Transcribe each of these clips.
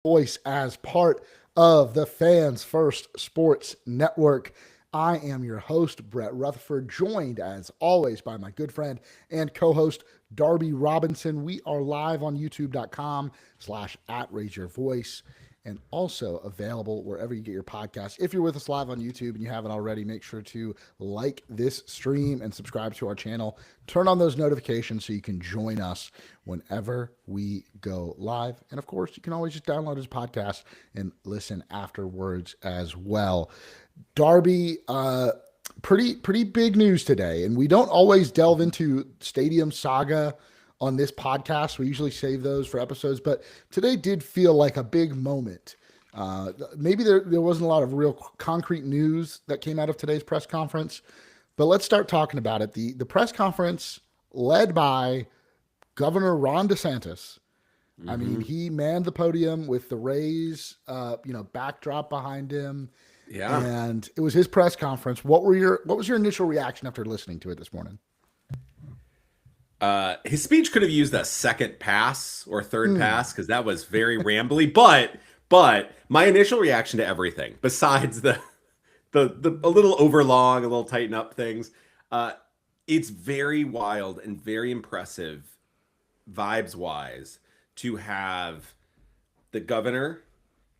Voice as part of the Fans First Sports Network. I am your host, Brett Rutherford, joined as always by my good friend and co-host, Darby Robinson. We are live on youtube.com/at Raise Your Voice and also available wherever you get your podcasts. If you're with us live on YouTube and you haven't already, make sure to like this stream and subscribe to our channel. Turn on those notifications so you can join us whenever we go live. And of course, you can always just download his podcast and listen afterwards as well. Darby, pretty big news today, and we don't always delve into stadium saga on this podcast. We usually save those for episodes, but today did feel like a big moment. Maybe there wasn't a lot of real concrete news that came out of today's press conference, but let's start talking about it. The press conference led by Governor Ron DeSantis. I mean, he manned the podium with the Rays, backdrop behind him. Yeah. And it was his press conference. What was your initial reaction after listening to it this morning? His speech could have used a second pass or third pass because that was very rambly. But my initial reaction to everything, besides the a little overlong, a little tighten up things, it's very wild and very impressive, vibes wise, to have the governor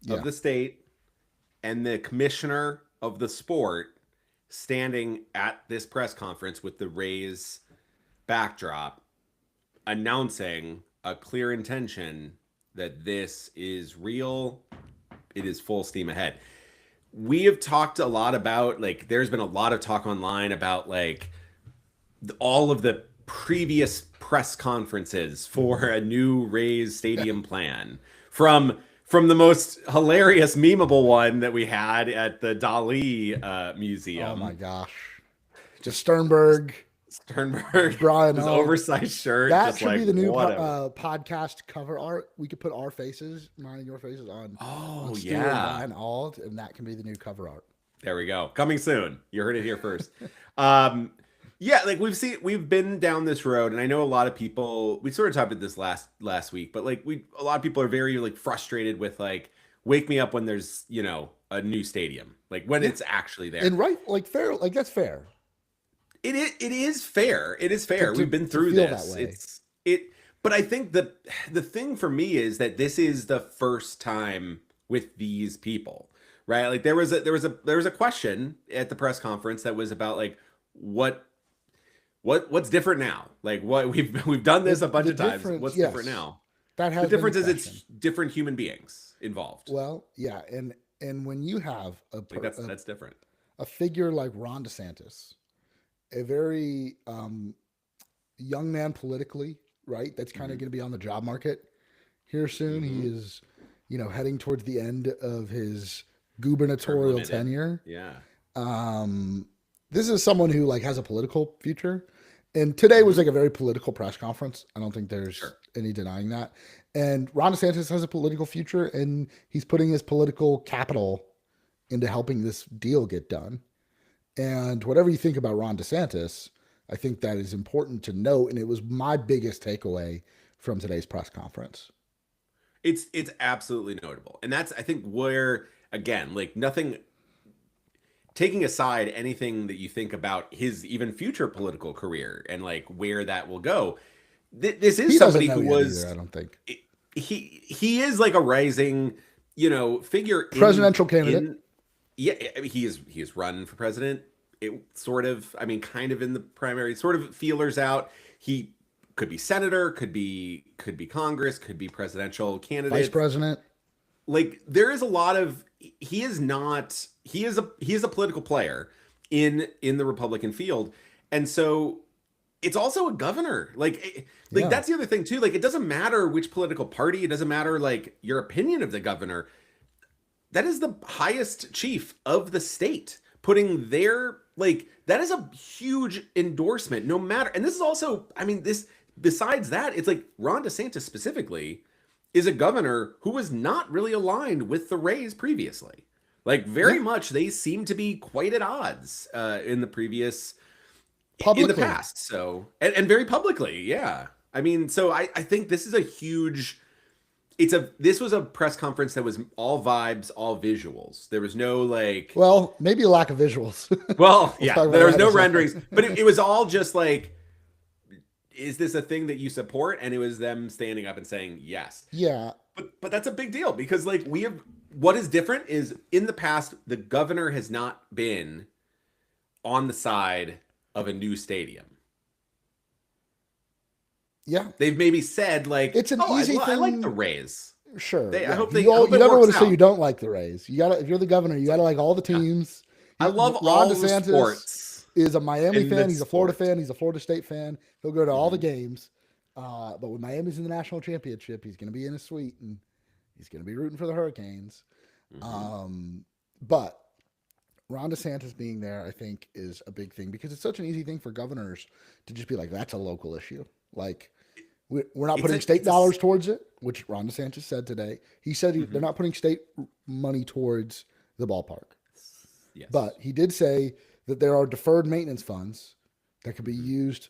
of the state and the commissioner of the sport standing at this press conference with the Rays backdrop, announcing a clear intention that this is real. It is full steam ahead. We have talked a lot about, there's been a lot of talk online about all of the previous press conferences for a new Rays stadium plan, from the most hilarious memeable one that we had at the Dali museum. Oh my gosh. Just Sternberg, Brian, his oversized shirt. That should be the new podcast cover art. We could put our faces, mine and your faces, on. Oh, yeah. Brian Ald, and that can be the new cover art. There we go. Coming soon. You heard it here first. We've been down this road, and I know a lot of people, we sort of talked about this last week, but a lot of people are very frustrated with wake me up when there's, a new stadium, when it's actually there. And fair, that's fair. It is fair. It is fair. We've been through this. But I think the thing for me is that this is the first time with these people, right? There was a question at the press conference that was about what's different now? What we've done this a bunch of times. What's different now? The difference is it's different human beings involved. Well, yeah, and when you have that's different. A figure like Ron DeSantis, a very young man politically, right? That's kind of going to be on the job market here soon. He is, heading towards the end of his gubernatorial tenure. Yeah. This is someone who has a political future. And today was a very political press conference. I don't think there's any denying that. And Ron DeSantis has a political future, and he's putting his political capital into helping this deal get done. And whatever you think about Ron DeSantis, I think that is important to note. And it was my biggest takeaway from today's press conference. It's absolutely notable. And that's, I think, where, again, nothing, taking aside anything that you think about his even future political career and where that will go, this is somebody who was, either, I don't think. He is a rising, figure. Presidential candidate. Yeah, he is run for president. It sort of, kind of in the primary, sort of feelers out. He could be senator, could be Congress, could be presidential candidate, vice president. There is a lot of, he is a political player in the Republican field, and so it's also a governor. That's the other thing too. It doesn't matter which political party. It doesn't matter your opinion of the governor. That is the highest chief of the state, putting their, that is a huge endorsement, no matter. And this is also, besides that, it's Ron DeSantis specifically is a governor who was not really aligned with the Rays previously. Very much, they seem to be quite at odds in the previous, in the past. So, and very publicly, yeah. So I think this is a huge, this was a press conference that was all vibes, all visuals. There was no like, Well, maybe a lack of visuals. well, We'll yeah, talk about there was that in no a second. renderings, but it was all just like, is this a thing that you support? And it was them standing up and saying yes. Yeah. But that's a big deal because like what is different is in the past the governor has not been on the side of a new stadium. Yeah. They've maybe said like, It's an easy thing. I like the Rays. Sure. I Yeah. hope You it never want works to say out. you don't like the Rays. You gotta, if you're the governor, you gotta like all the teams. I love Ron all the DeSantis sports. is a Miami in fan. the He's a Florida sport. fan. He's a Florida State fan. He'll go to all the games. But when Miami's in the national championship, he's going to be in his suite and he's going to be rooting for the Hurricanes. But Ron DeSantis being there, I think, is a big thing because it's such an easy thing for governors to just be like, that's a local issue. Like, we're not putting state dollars towards it, which Ron DeSantis said today. He said they're not putting state money towards the ballpark. Yes. But he did say that there are deferred maintenance funds that could be used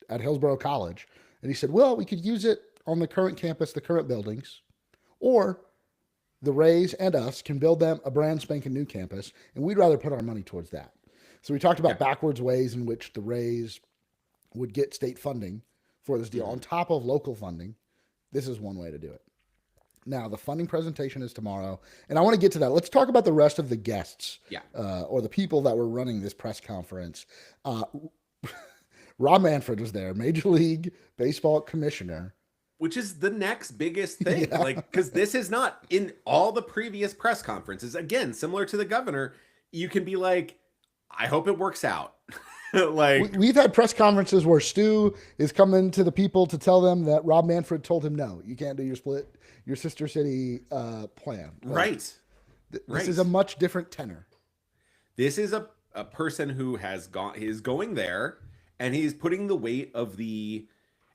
at Hillsborough College. And he said, well, we could use it on the current campus, the current buildings, or the Rays and us can build them a brand spanking new campus, and we'd rather put our money towards that. So we talked about backwards ways in which the Rays would get state funding for this deal on top of local funding. This is one way to do it. Now, the funding presentation is tomorrow, and I want to get to that. Let's talk about the rest of the guests or the people that were running this press conference. Rob Manfred was there, Major League Baseball commissioner. Which is the next biggest thing. Like, because this is not in all the previous press conferences. Again, similar to the governor, you can be like, I hope it works out. Like we've had press conferences where Stu is coming to the people to tell them that Rob Manfred told him, no, you can't do your sister city plan. Like, this is a much different tenor. This is a person who is going there and he's putting the weight of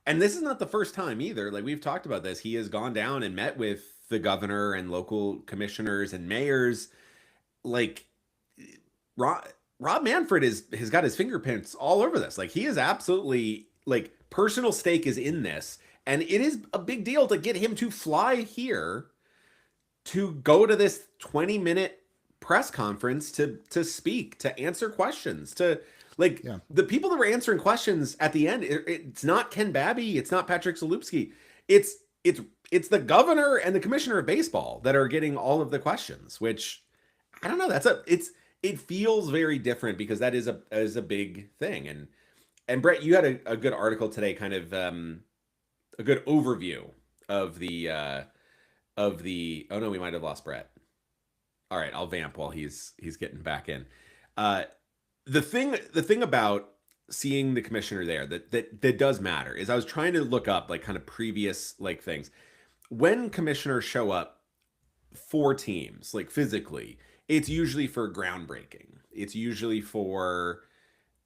and this is not the first time either. Like we've talked about this. He has gone down and met with the governor and local commissioners and mayors. Like Rob Manfred has got his fingerprints all over this. Like he is absolutely like personal stake is in this. And it is a big deal to get him to fly here to go to this 20-minute press conference to speak, to answer questions, to the people that were answering questions at the end. It's not Ken Babby. It's not Patrick Zalupski. It's the governor and the commissioner of baseball that are getting all of the questions, which I don't know. It feels very different because that is a big thing. And Brett, you had a good article today, kind of a good overview of the oh no, we might have lost Brett. All right, I'll vamp while he's getting back in. The thing about seeing the commissioner there that does matter is I was trying to look up like kind of previous like things. When commissioners show up for teams, like physically, it's usually for groundbreaking. It's usually for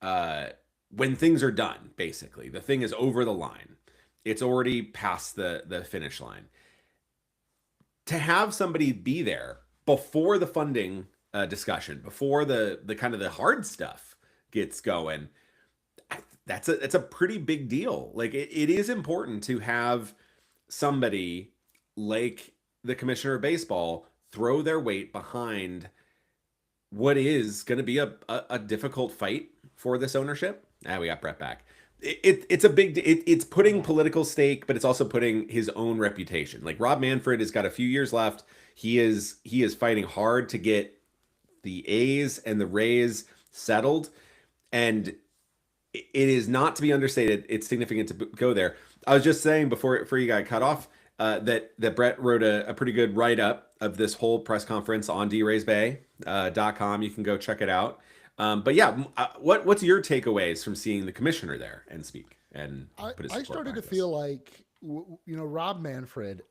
when things are done, basically. The thing is over the line. It's already past the finish line. To have somebody be there before the funding discussion, before the kind of the hard stuff gets going, that's a pretty big deal. Like it is important to have somebody like the commissioner of baseball throw their weight behind what is going to be a difficult fight for this ownership. We got Brett back. It's a big, it's putting political stake, but it's also putting his own reputation. Like Rob Manfred has got a few years left. He is fighting hard to get the A's and the Rays settled. And it is not to be understated. It's significant to go there. I was just saying before you got cut off that Brett wrote a pretty good write-up of this whole press conference on draysbay.com. You can go check it out. But yeah, what's your takeaways from seeing the commissioner there and speak and put his I started to feel like Rob Manfred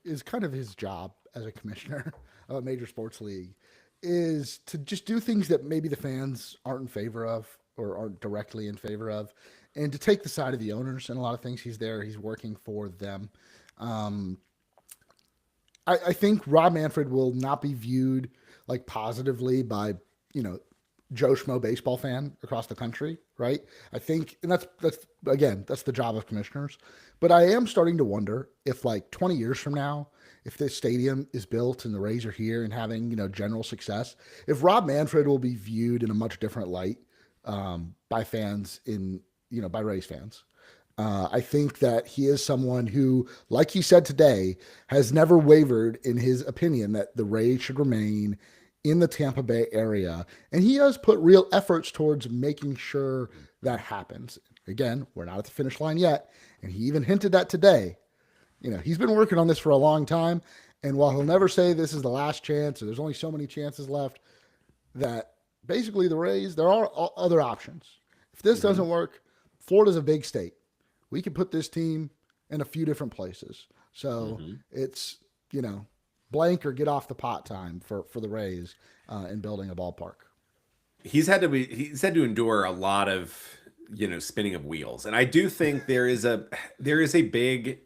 is kind of his job as a commissioner of a major sports league is to just do things that maybe the fans aren't in favor of or aren't directly in favor of, and to take the side of the owners in a lot of things. He's working for them. I think Rob Manfred will not be viewed like positively by Joe Schmo baseball fan across the country, right? I think, and that's the job of commissioners. But I am starting to wonder if, like, 20 years from now, if this stadium is built and the Rays are here and having, general success, if Rob Manfred will be viewed in a much different light by fans by Rays fans. I think that he is someone who, like he said today, has never wavered in his opinion that the Rays should remain in the Tampa Bay area. And he has put real efforts towards making sure that happens. Again, we're not at the finish line yet. And he even hinted that today. He's been working on this for a long time. And while he'll never say this is the last chance or there's only so many chances left, that basically the Rays, there are other options. If this doesn't work, Florida's a big state. We could put this team in a few different places. So it's, blank or get off the pot time for the Rays in building a ballpark. He's had to endure a lot of, spinning of wheels. And I do think there is a big,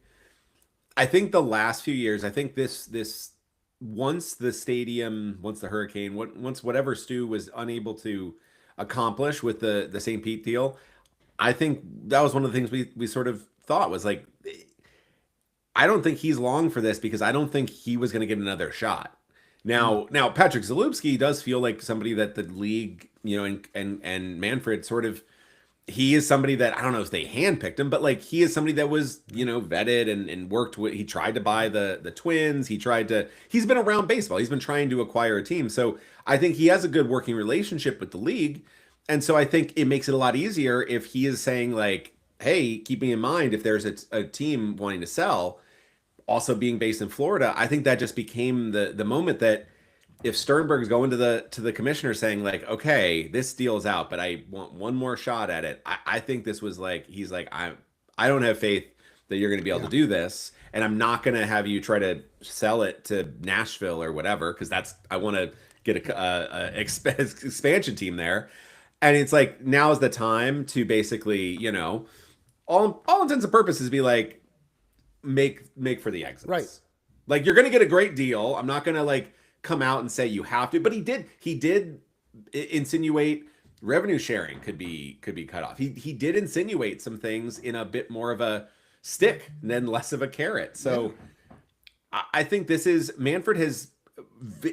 I think the last few years, I think this once the stadium, once the hurricane, once whatever Stu was unable to accomplish with the St. Pete deal, I think that was one of the things we sort of thought was like, I don't think he's long for this because I don't think he was going to get another shot. Now Patrick Zalewski does feel like somebody that the league, and Manfred sort of, he is somebody that, I don't know if they handpicked him, but like he is somebody that was, vetted and worked with, he tried to buy the Twins. He's been around baseball. He's been trying to acquire a team. So I think he has a good working relationship with the league. And so I think it makes it a lot easier if he is saying like, hey, keeping in mind, if there's a team wanting to sell, also being based in Florida, I think that just became the moment that if Sternberg's going to the commissioner saying like, okay, this deal is out, but I want one more shot at it. I think this was like, he's like, I don't have faith that you're going to be able to do this. And I'm not going to have you try to sell it to Nashville or whatever. Cause I want to get a expansion team there. And it's like, now is the time to basically, all intents and purposes be like, make for the exits. Right. Like you're going to get a great deal. I'm not going to like come out and say you have to, but he did insinuate revenue sharing could be cut off. He did insinuate some things in a bit more of a stick than less of a carrot. So I think this is Manfred has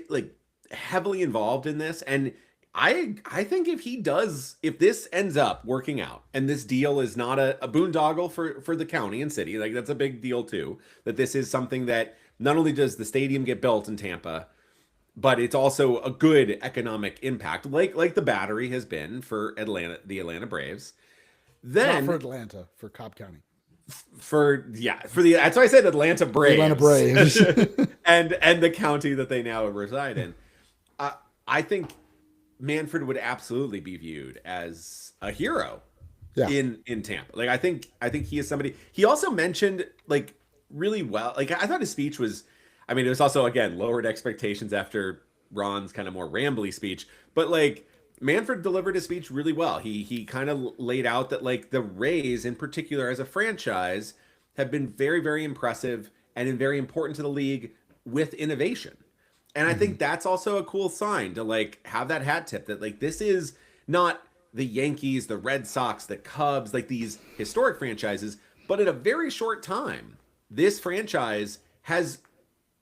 like heavily involved in this. And I think if this ends up working out and this deal is not a boondoggle for the county and city, like that's a big deal too, that this is something that not only does the stadium get built in Tampa, but it's also a good economic impact, like the Battery has been for the Atlanta Braves. Then not for Atlanta, for Cobb County. That's why I said Atlanta Braves. Atlanta Braves. and the county that they now reside in. I think Manfred would absolutely be viewed as a hero in Tampa. Like I think he is somebody. He also mentioned like really well. Like I thought his speech was, I mean, it was also again lowered expectations after Ron's kind of more rambly speech, but like Manfred delivered his speech really well. He kind of laid out that like the Rays in particular as a franchise have been very, very impressive and very important to the league with innovation. And I think that's also a cool sign to like have that hat tip that like this is not the Yankees, the Red Sox, the Cubs, like these historic franchises, but in a very short time, this franchise has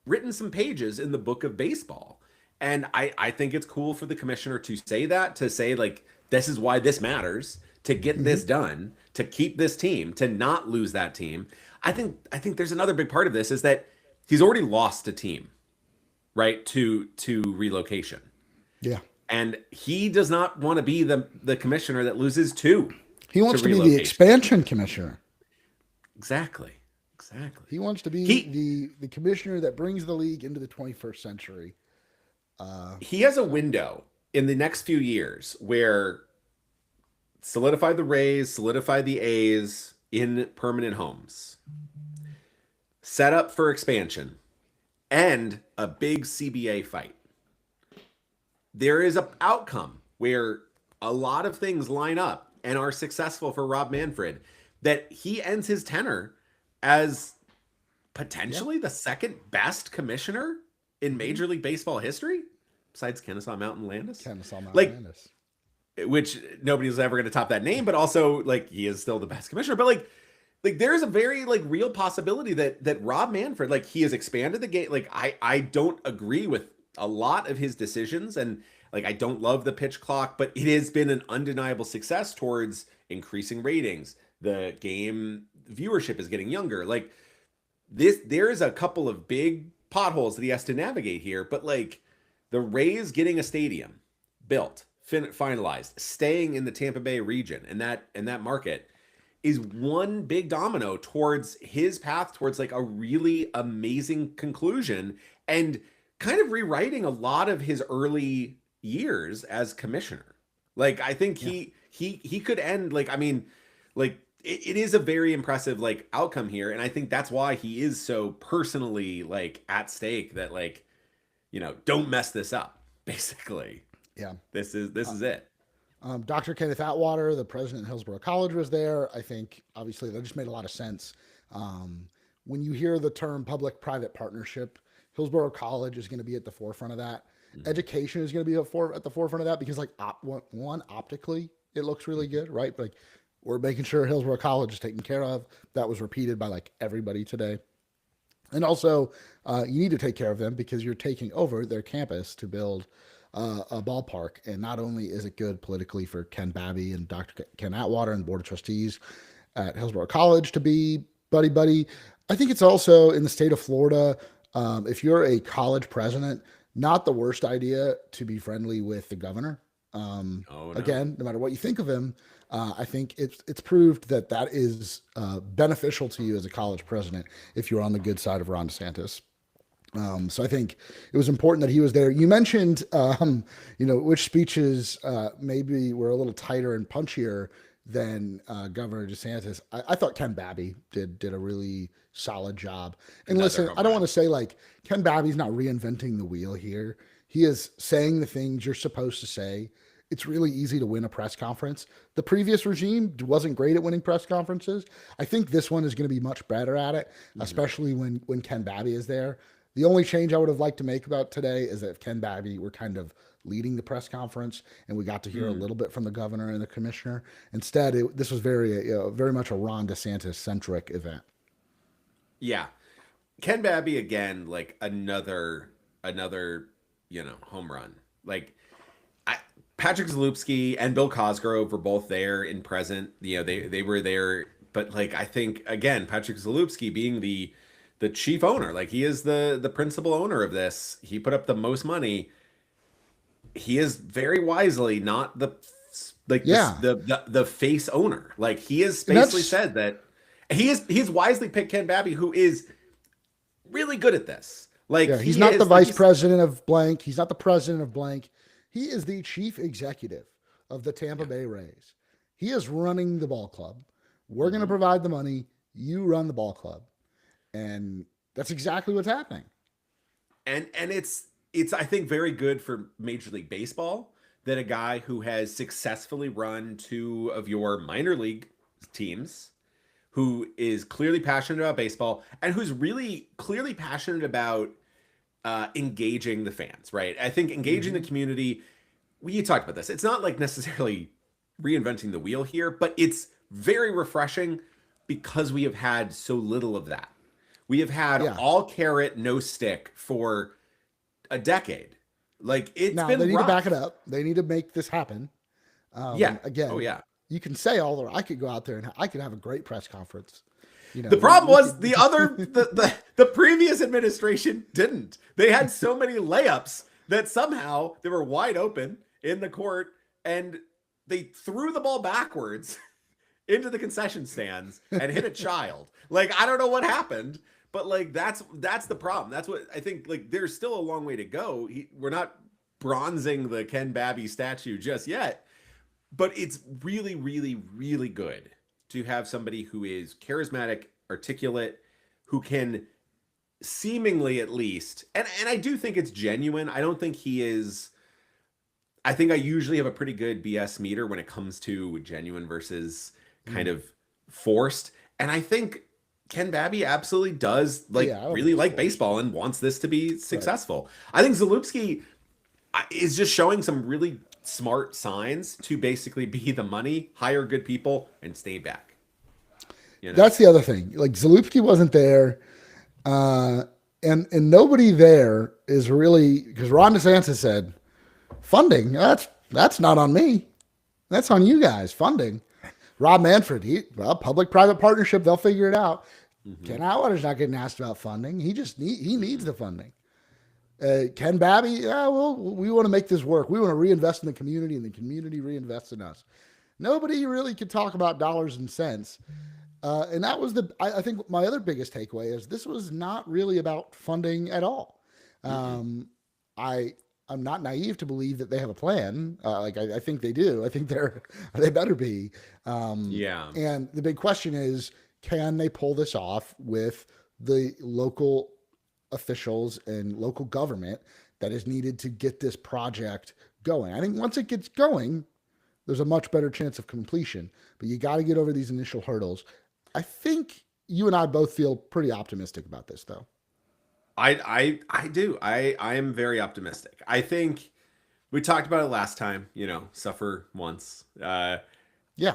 written some pages in the book of baseball. And I think it's cool for the commissioner to say that, to say like, this is why this matters, to get this done, to keep this team, to not lose that team. I think there's another big part of this is that he's already lost a team. Right, to relocation. Yeah. And he does not want to be the commissioner that loses two. He wants to be the expansion commissioner. Exactly. He wants to be the commissioner that brings the league into the 21st century. He has a window in the next few years where solidify the Rays, solidify the A's in permanent homes, set up for expansion, and a big CBA fight. There is an outcome where a lot of things line up and are successful for Rob Manfred that he ends his tenure as potentially the second best commissioner in Major League Baseball history, besides Kennesaw Mountain Landis. Landis. which nobody's ever going to top that name, but also like he is still the best commissioner. But like there's a very like real possibility that Rob Manfred, like he has expanded the game. Like I don't agree with a lot of his decisions, and like I don't love the pitch clock, but it has been an undeniable success towards increasing ratings. The game viewership is getting younger. Like there's a couple of big potholes that he has to navigate here, but like the Rays getting a stadium built, finalized, staying in the Tampa Bay region and that market is one big domino towards his path towards like a really amazing conclusion and kind of rewriting a lot of his early years as commissioner. Like I think he could end like, I mean, like it is a very impressive like outcome here, and I think that's why he is so personally like at stake that like, you know, don't mess this up basically. Yeah. This is it. Dr. Kenneth Atwater, the president of Hillsborough College, was there. I think, obviously, that just made a lot of sense. When you hear the term public-private partnership, Hillsborough College is going to be at the forefront of that. Mm-hmm. Education is going to be at the forefront of that because, like, one, optically, it looks really good, right? Like, we're making sure Hillsborough College is taken care of. That was repeated by, like, everybody today. And also, you need to take care of them because you're taking over their campus to build a ballpark. And not only is it good politically for Ken Babby and Dr. Ken Atwater and the Board of Trustees at Hillsborough College to be buddy-buddy, I think it's also in the state of Florida, if you're a college president, not the worst idea to be friendly with the governor. No. Again, no matter what you think of him, I think it's proved that is beneficial to you as a college president if you're on the good side of Ron DeSantis. So I think it was important that he was there. You mentioned, which speeches maybe were a little tighter and punchier than Governor DeSantis. I thought Ken Babby did a really solid job. And listen, I don't want to say like Ken Babby's not reinventing the wheel here. He is saying the things you're supposed to say. It's really easy to win a press conference. The previous regime wasn't great at winning press conferences. I think this one is going to be much better at it, especially when Ken Babby is there. The only change I would have liked to make about today is that if Ken Babby were kind of leading the press conference and we got to hear a little bit from the governor and the commissioner. Instead, this was very much a Ron DeSantis centric event. Yeah. Ken Babby, again, like another, home run. Like Patrick Zalupski and Bill Cosgrove were both there in present. They were there, but like, I think again, Patrick Zalupski being the chief owner, like he is the principal owner of this. He put up the most money. He is very wisely not the face owner. Like he has basically said that he's wisely picked Ken Babby, who is really good at this. Like he's not the vice president of blank. He's not the president of blank. He is the chief executive of the Tampa Bay Rays. He is running the ball club. We're going to provide the money. You run the ball club. And that's exactly what's happening. And it's I think very good for Major League Baseball that a guy who has successfully run two of your minor league teams, who is clearly passionate about baseball and who's really clearly passionate about engaging the fans, right? I think engaging the community, we talked about this. It's not like necessarily reinventing the wheel here, but it's very refreshing because we have had so little of that. We have had all carrot, no stick for a decade. Like it's been they need rough. To back it up. They need to make this happen. Again, you can say I could go out there and I could have a great press conference. The problem was the previous administration didn't. They had so many layups that somehow they were wide open in the court and they threw the ball backwards into the concession stands and hit a child. Like, I don't know what happened, but like, that's the problem. That's what I think, like, there's still a long way to go. We're not bronzing the Ken Babby statue just yet, but it's really, really, really good to have somebody who is charismatic, articulate, who can seemingly at least, and I do think it's genuine. I don't think he is, I think I usually have a pretty good BS meter when it comes to genuine versus kind of forced. And I think Ken Babby absolutely does really like baseball and wants this to be successful. Right. I think Zalupski is just showing some really smart signs to basically be the money, hire good people, and stay back. That's the other thing. Like Zalewski wasn't there, and nobody there is really, because Ron DeSantis said funding. That's not on me. That's on you guys. Funding. Rob Manfred, public-private partnership. They'll figure it out. Ken Atwater's not getting asked about funding. He needs the funding. Ken Babby, we want to make this work. We want to reinvest in the community, and the community reinvests in us. Nobody really could talk about dollars and cents. And that was I think my other biggest takeaway is this was not really about funding at all. I'm not naive to believe that they have a plan. I think they do. I think they better be. And the big question is, can they pull this off with the local officials and local government that is needed to get this project going? I think once it gets going, there's a much better chance of completion, but you got to get over these initial hurdles. I think you and I both feel pretty optimistic about this, though. I do. I am very optimistic. I think we talked about it last time, suffer once. Yeah.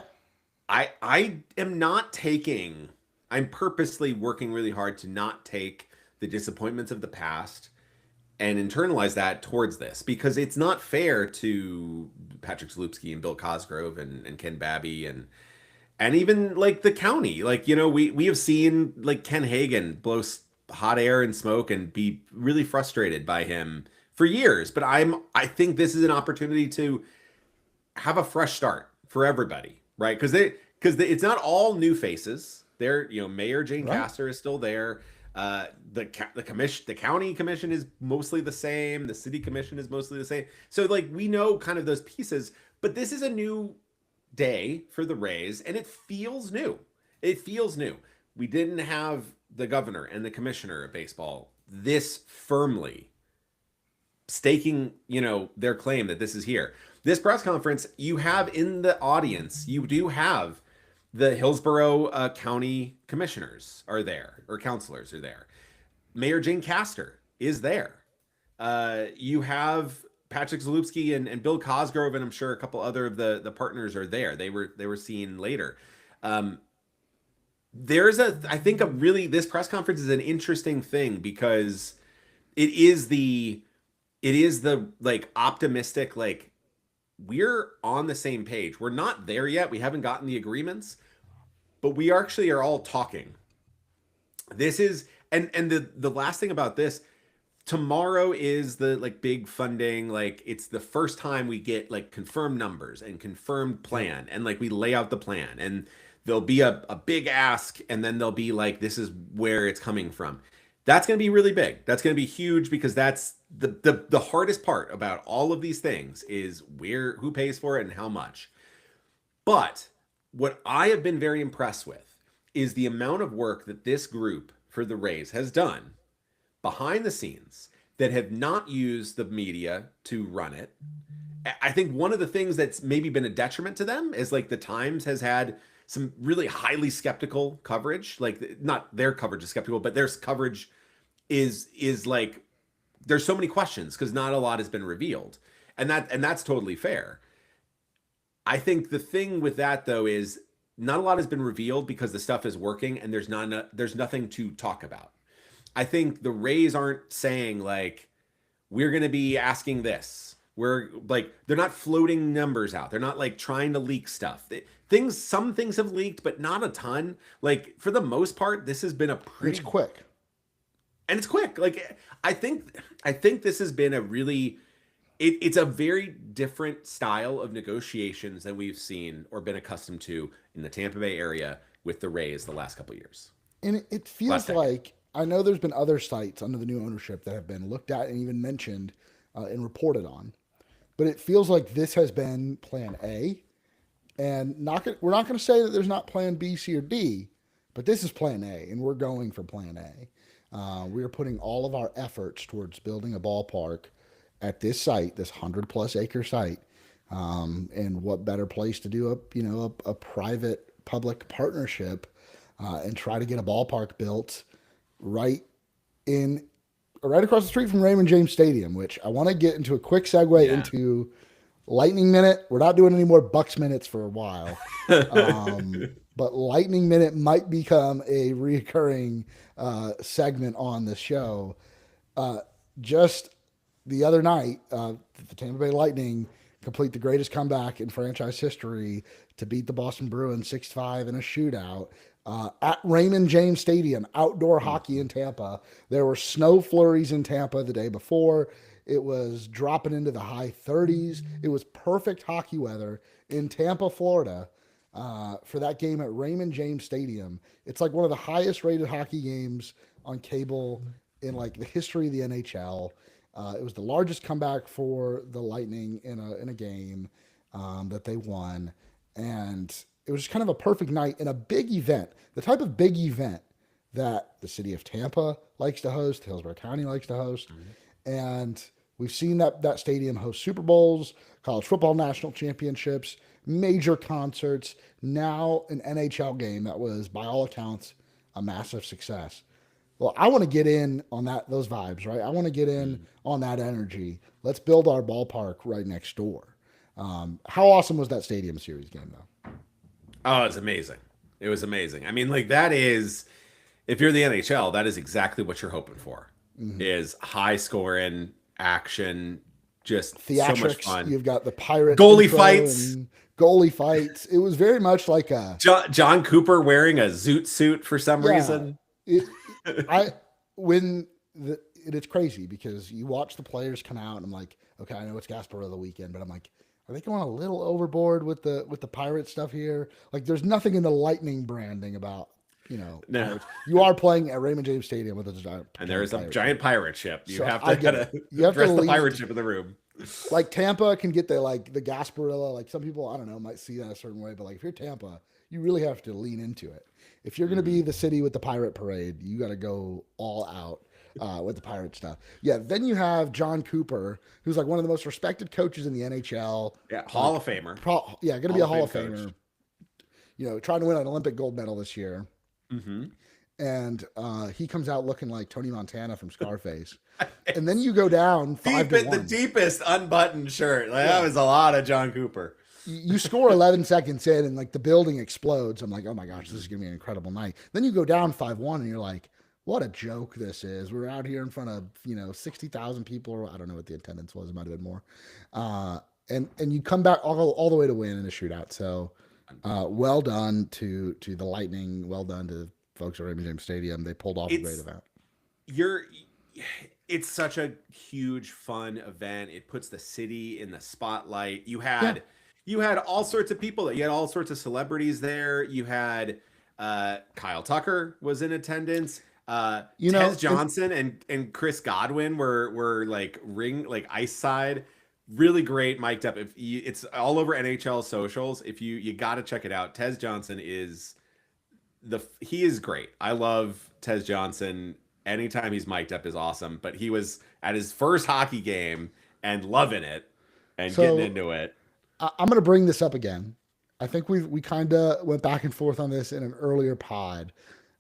I am not taking, I'm purposely working really hard to not take the disappointments of the past and internalize that towards this, because it's not fair to Patrick Zalewski and Bill Cosgrove and Ken Babby and even like the county. We have seen like Ken Hagan blow hot air and smoke and be really frustrated by him for years. But I think this is an opportunity to have a fresh start for everybody, right? Because it's not all new faces. Mayor Jane Castor is still there. The county commission is mostly the same. The city commission is mostly the same. So we know kind of those pieces, but this is a new day for the Rays, and it feels new. We didn't have the governor and the commissioner of baseball this firmly staking, their claim that this is here. This press conference, you have in the audience, you do have the Hillsborough County commissioners are there, or councilors are there. Mayor Jane Castor is there. You have Patrick Zalewski and Bill Cosgrove, and I'm sure a couple other of the partners are there. They were seen later. I think this press conference is an interesting thing because it is the optimistic, we're on the same page. We're not there yet. We haven't gotten the agreements, but we actually are all talking. This is, and the last thing about this, tomorrow is the big funding. It's the first time we get confirmed numbers and confirmed plan, and we lay out the plan, and there'll be a big ask, and then there'll be this is where it's coming from. That's going to be really big. That's going to be huge, because that's the hardest part about all of these things is who pays for it and how much. But what I have been very impressed with is the amount of work that this group for the Rays has done behind the scenes that have not used the media to run it. I think one of the things that's maybe been a detriment to them is the Times has had some really highly skeptical coverage. Not their coverage is skeptical, but their coverage is there's so many questions because not a lot has been revealed. And that's totally fair. I think the thing with that, though, is not a lot has been revealed because the stuff is working and there's nothing to talk about. I think the Rays aren't saying we're going to be asking this. We're they're not floating numbers out. They're not trying to leak stuff. Some things have leaked, but not a ton. For the most part, this has been It's quick. And it's quick. I think this has been a really, it's a very different style of negotiations than we've seen or been accustomed to in the Tampa Bay area with the Rays the last couple of years. And it feels I know there's been other sites under the new ownership that have been looked at and even mentioned and reported on, but it feels like this has been plan A, and we're not going to say that there's not plan B, C, or D, but this is plan A, and we're going for plan A. We are putting all of our efforts towards building a ballpark at this site, this 100+ acre site. And what better place to do a private public partnership and try to get a ballpark built right across the street from Raymond James Stadium, which I want to get into a quick segue into Lightning Minute, we're not doing any more Bucks Minutes for a while. But Lightning Minute might become a recurring segment on the show. Just the other night, the Tampa Bay Lightning complete the greatest comeback in franchise history to beat the Boston Bruins 6-5 in a shootout at Raymond James Stadium, outdoor hockey in Tampa. There were snow flurries in Tampa the day before. It was dropping into the high 30s. It was perfect hockey weather in Tampa, Florida, for that game at Raymond James Stadium. It's like one of the highest rated hockey games on cable in like the history of the NHL. It was the largest comeback for the Lightning in a game that they won, and it was just kind of a perfect night in a big event, the type of big event that the city of Tampa likes to host, Hillsborough County likes to host, and we've seen that stadium host Super Bowls, college football national championships, major concerts. Now an NHL game that was, by all accounts, a massive success. Well, I want to get in on those vibes, right? I want to get in on that energy. Let's build our ballpark right next door. How awesome was that Stadium Series game, though? Oh, it's amazing. It was amazing. I mean, like that is, if you're the NHL, that is exactly what you're hoping for. Is high scoring action, just Theatrics. So much fun. You've got the Pirate goalie fights. Goalie fights. It was very much like a John Cooper wearing a zoot suit for some reason. It's crazy because you watch the players come out and I'm like, okay, I know it's Gasparilla weekend, but I'm like, are they going a little overboard with the pirate stuff here? Like, there's nothing in the Lightning branding about, No. Pirates. You are playing at Raymond James Stadium with a giant, and there is a giant pirate ship. You so have to dress the pirate ship in the room. Like Tampa can get the Gasparilla. Like some people, I don't know, might see that a certain way, but like if you're Tampa, you really have to lean into it. If you're going to be the city with the pirate parade, you got to go all out with the pirate stuff. Yeah. Then you have John Cooper, who's like one of the most respected coaches in the NHL. Yeah, Hall of Famer. Going to be a Hall of Famer. Trying to win an Olympic gold medal this year. And he comes out looking like Tony Montana from Scarface. And then you go down 5-1. The deepest unbuttoned shirt. That was a lot of John Cooper. You score 11 seconds in and like the building explodes. I'm like, oh my gosh, this is going to be an incredible night. Then you go down 5-1 and you're like, what a joke this is. We're out here in front of, 60,000 people, or I don't know what the attendance was. It might've been more. And you come back all the way to win in a shootout. So well done to the Lightning. Well done to folks at Raymond James Stadium. They pulled off a great event. It's such a huge, fun event. It puts the city in the spotlight. You had all sorts of people. You had all sorts of celebrities there. You had Kyle Tucker was in attendance. Tez Johnson and Chris Godwin were like ice side. Really great mic'd up. It's all over NHL socials. If you got to check it out. Tez Johnson he is great. I love Tez Johnson. Anytime he's mic'd up is awesome. But he was at his first hockey game and loving it and getting into it. I'm going to bring this up again. I think we kind of went back and forth on this in an earlier pod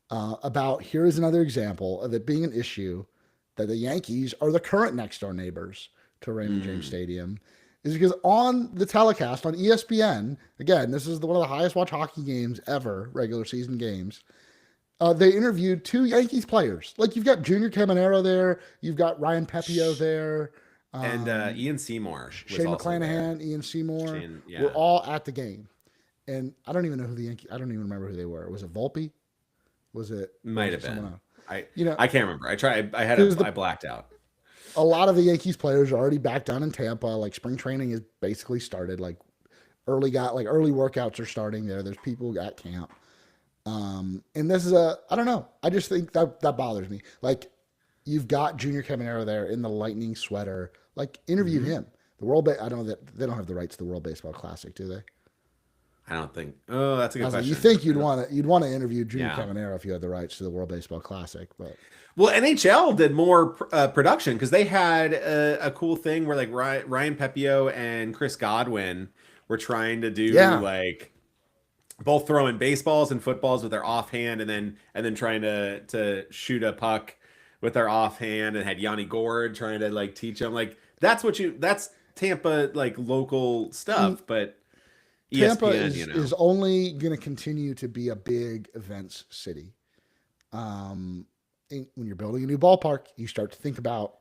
about here is another example of it being an issue that the Yankees are the current next door neighbors to Raymond James Stadium, is because on the telecast on ESPN, again, this is one of the highest watched hockey games ever, regular season games. They interviewed two Yankees players. Like you've got Junior Caminero there, you've got Ryan Pepio there, and Ian Seymour, Shane McClanahan, Ian Seymour. Were all at the game, and I don't even know who the Yankees. I don't even remember who they were. Was it Volpe? Was it? Might have been. I can't remember. I tried. I blacked out. A lot of the Yankees players are already back down in Tampa. Like spring training is basically started. Like early workouts are starting there. There's people at camp. And this is I don't know. I just think that bothers me. Like you've got Junior Caminero there in the Lightning sweater. Like interview him. I don't know that they don't have the rights to the World Baseball Classic, do they? I don't think. Oh, that's a good question. You think you'd want to interview Junior Caminero if you had the rights to the World Baseball Classic, but NHL did more production because they had a cool thing where like Ryan Pepio and Chris Godwin were trying to do like both throwing baseballs and footballs with their offhand, and then trying to shoot a puck with their offhand, and had Yanni Gord trying to like teach them like that's Tampa like local stuff, but Tampa ESPN, is only going to continue to be a big events city. When you're building a new ballpark, you start to think about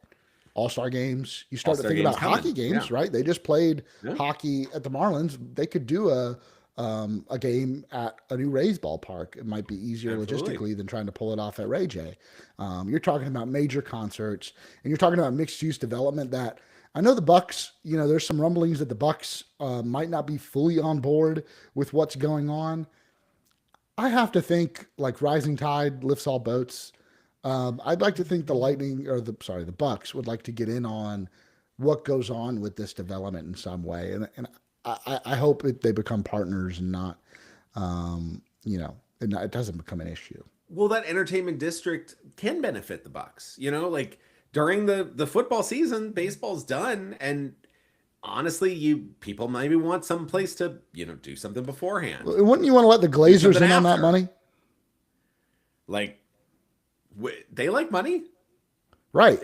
all-star games. You start to All-Star think games about coming. hockey games, Yeah. right? They just played Yeah. hockey at the Marlins. They could do a game at a new Rays ballpark. It might be easier Absolutely. logistically than trying to pull it off at Ray J. You're talking about major concerts, and you're talking about mixed-use development that I know the Bucks, there's some rumblings that the Bucks might not be fully on board with what's going on. I have to think like rising tide lifts all boats. I'd like to think the Lightning or the Bucks would like to get in on what goes on with this development in some way, and I hope they become partners and not, it doesn't become an issue. Well, that entertainment district can benefit the Bucks. Like during the football season, baseball's done, and honestly, people maybe want some place to do something beforehand. Wouldn't you want to let the Glazers in on that money? Like, they like money, right?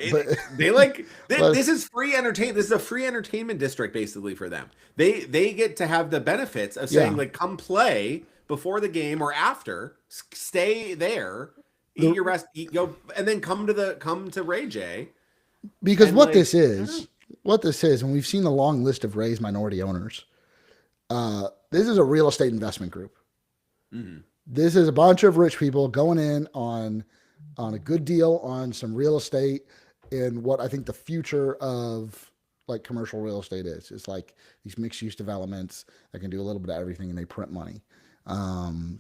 They like this is free entertainment. This is a free entertainment district basically for them. They get to have the benefits of saying like, come play before the game or after, stay there, eat your rest, go, and then come to Ray J. Because what this is, and we've seen the long list of Rays minority owners. This is a real estate investment group. Mm-hmm. This is a bunch of rich people going in on a good deal on some real estate in what I think the future of like commercial real estate is. It's like these mixed use developments that can do a little bit of everything and they print money.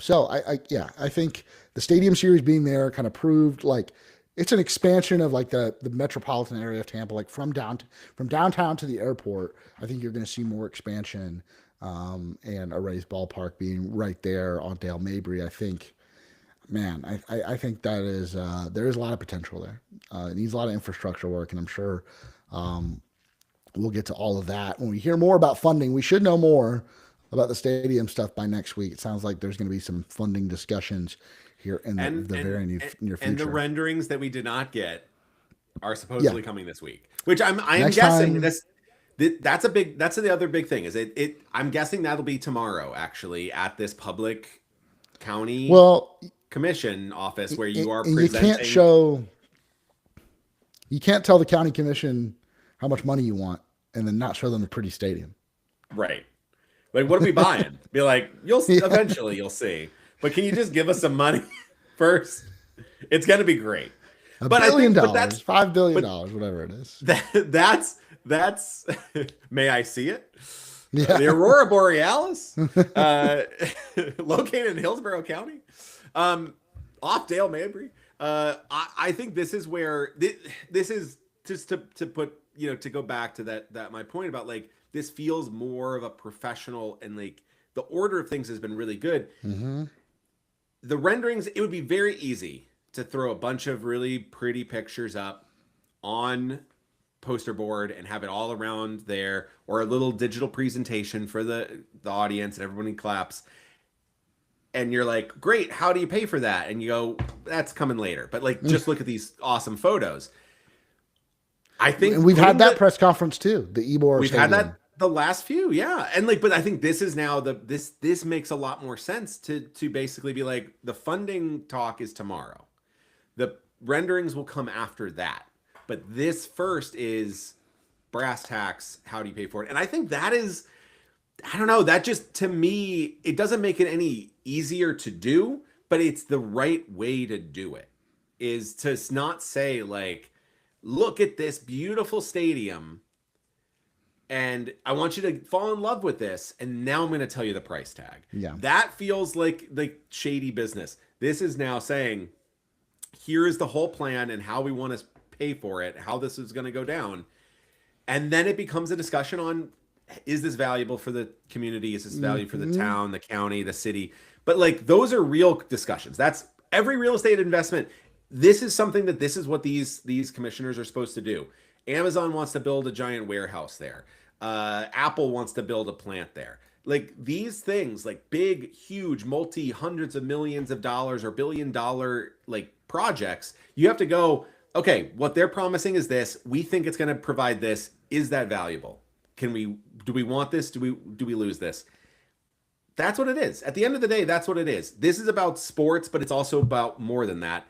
So I think the stadium series being there kind of proved like it's an expansion of like the metropolitan area of Tampa, like from downtown to the airport. I think you're going to see more expansion, and a Rays ballpark being right there on Dale Mabry. I think, man, I think that is, there is a lot of potential there. It needs a lot of infrastructure work, and I'm sure, we'll get to all of that when we hear more about funding. We should know more about the stadium stuff by next week. It sounds like there's going to be some funding discussions here in the very near future. And the renderings that we did not get are supposedly coming this week, which I am guessing that's the other big thing is I'm guessing that'll be tomorrow actually at this public county commission office where you are presenting. You can't tell the county commission how much money you want and then not show them the pretty stadium. Right. Like, what are we buying? Be like, eventually you'll see. But can you just give us some money first? It's going to be great. $1 billion, $5 billion, whatever it is. That's may I see it? Yeah. The Aurora Borealis, located in Hillsborough County, off Dale Mabry. I think this is where this is just to put, to go back to that my point about like, this feels more of a professional and like the order of things has been really good. Mm-hmm. The renderings, it would be very easy to throw a bunch of really pretty pictures up on poster board and have it all around there, or a little digital presentation for the audience and everybody claps. And you're like, great, how do you pay for that? And you go, that's coming later. But like, just look at these awesome photos. I think and we've had that press conference too. The Ybor we've Stadium. had that the last few, yeah. And like, but I think this is now this makes a lot more sense to basically be like, the funding talk is tomorrow. The renderings will come after that. But this first is brass tacks. How do you pay for it? And I think that is, I don't know, that just, to me, it doesn't make it any easier to do, but it's the right way to do it, is to not say like, look at this beautiful stadium and I want you to fall in love with this. And now I'm going to tell you the price tag. Yeah. That feels like shady business. This is now saying, here is the whole plan and how we want to pay for it, how this is going to go down. And then it becomes a discussion on, is this valuable for the community? Is this valuable for the town, the county, the city? But like, those are real discussions. That's every real estate investment. This is something that this is what these commissioners are supposed to do. Amazon wants to build a giant warehouse there. Apple wants to build a plant there. Like, these things, like big, huge, hundreds of millions of dollars or $1 billion like projects, you have to go, okay, what they're promising is this. We think it's going to provide this. Is that valuable? do we want this? Do we lose this? That's what it is. At the end of the day, that's what it is. This is about sports, but it's also about more than that.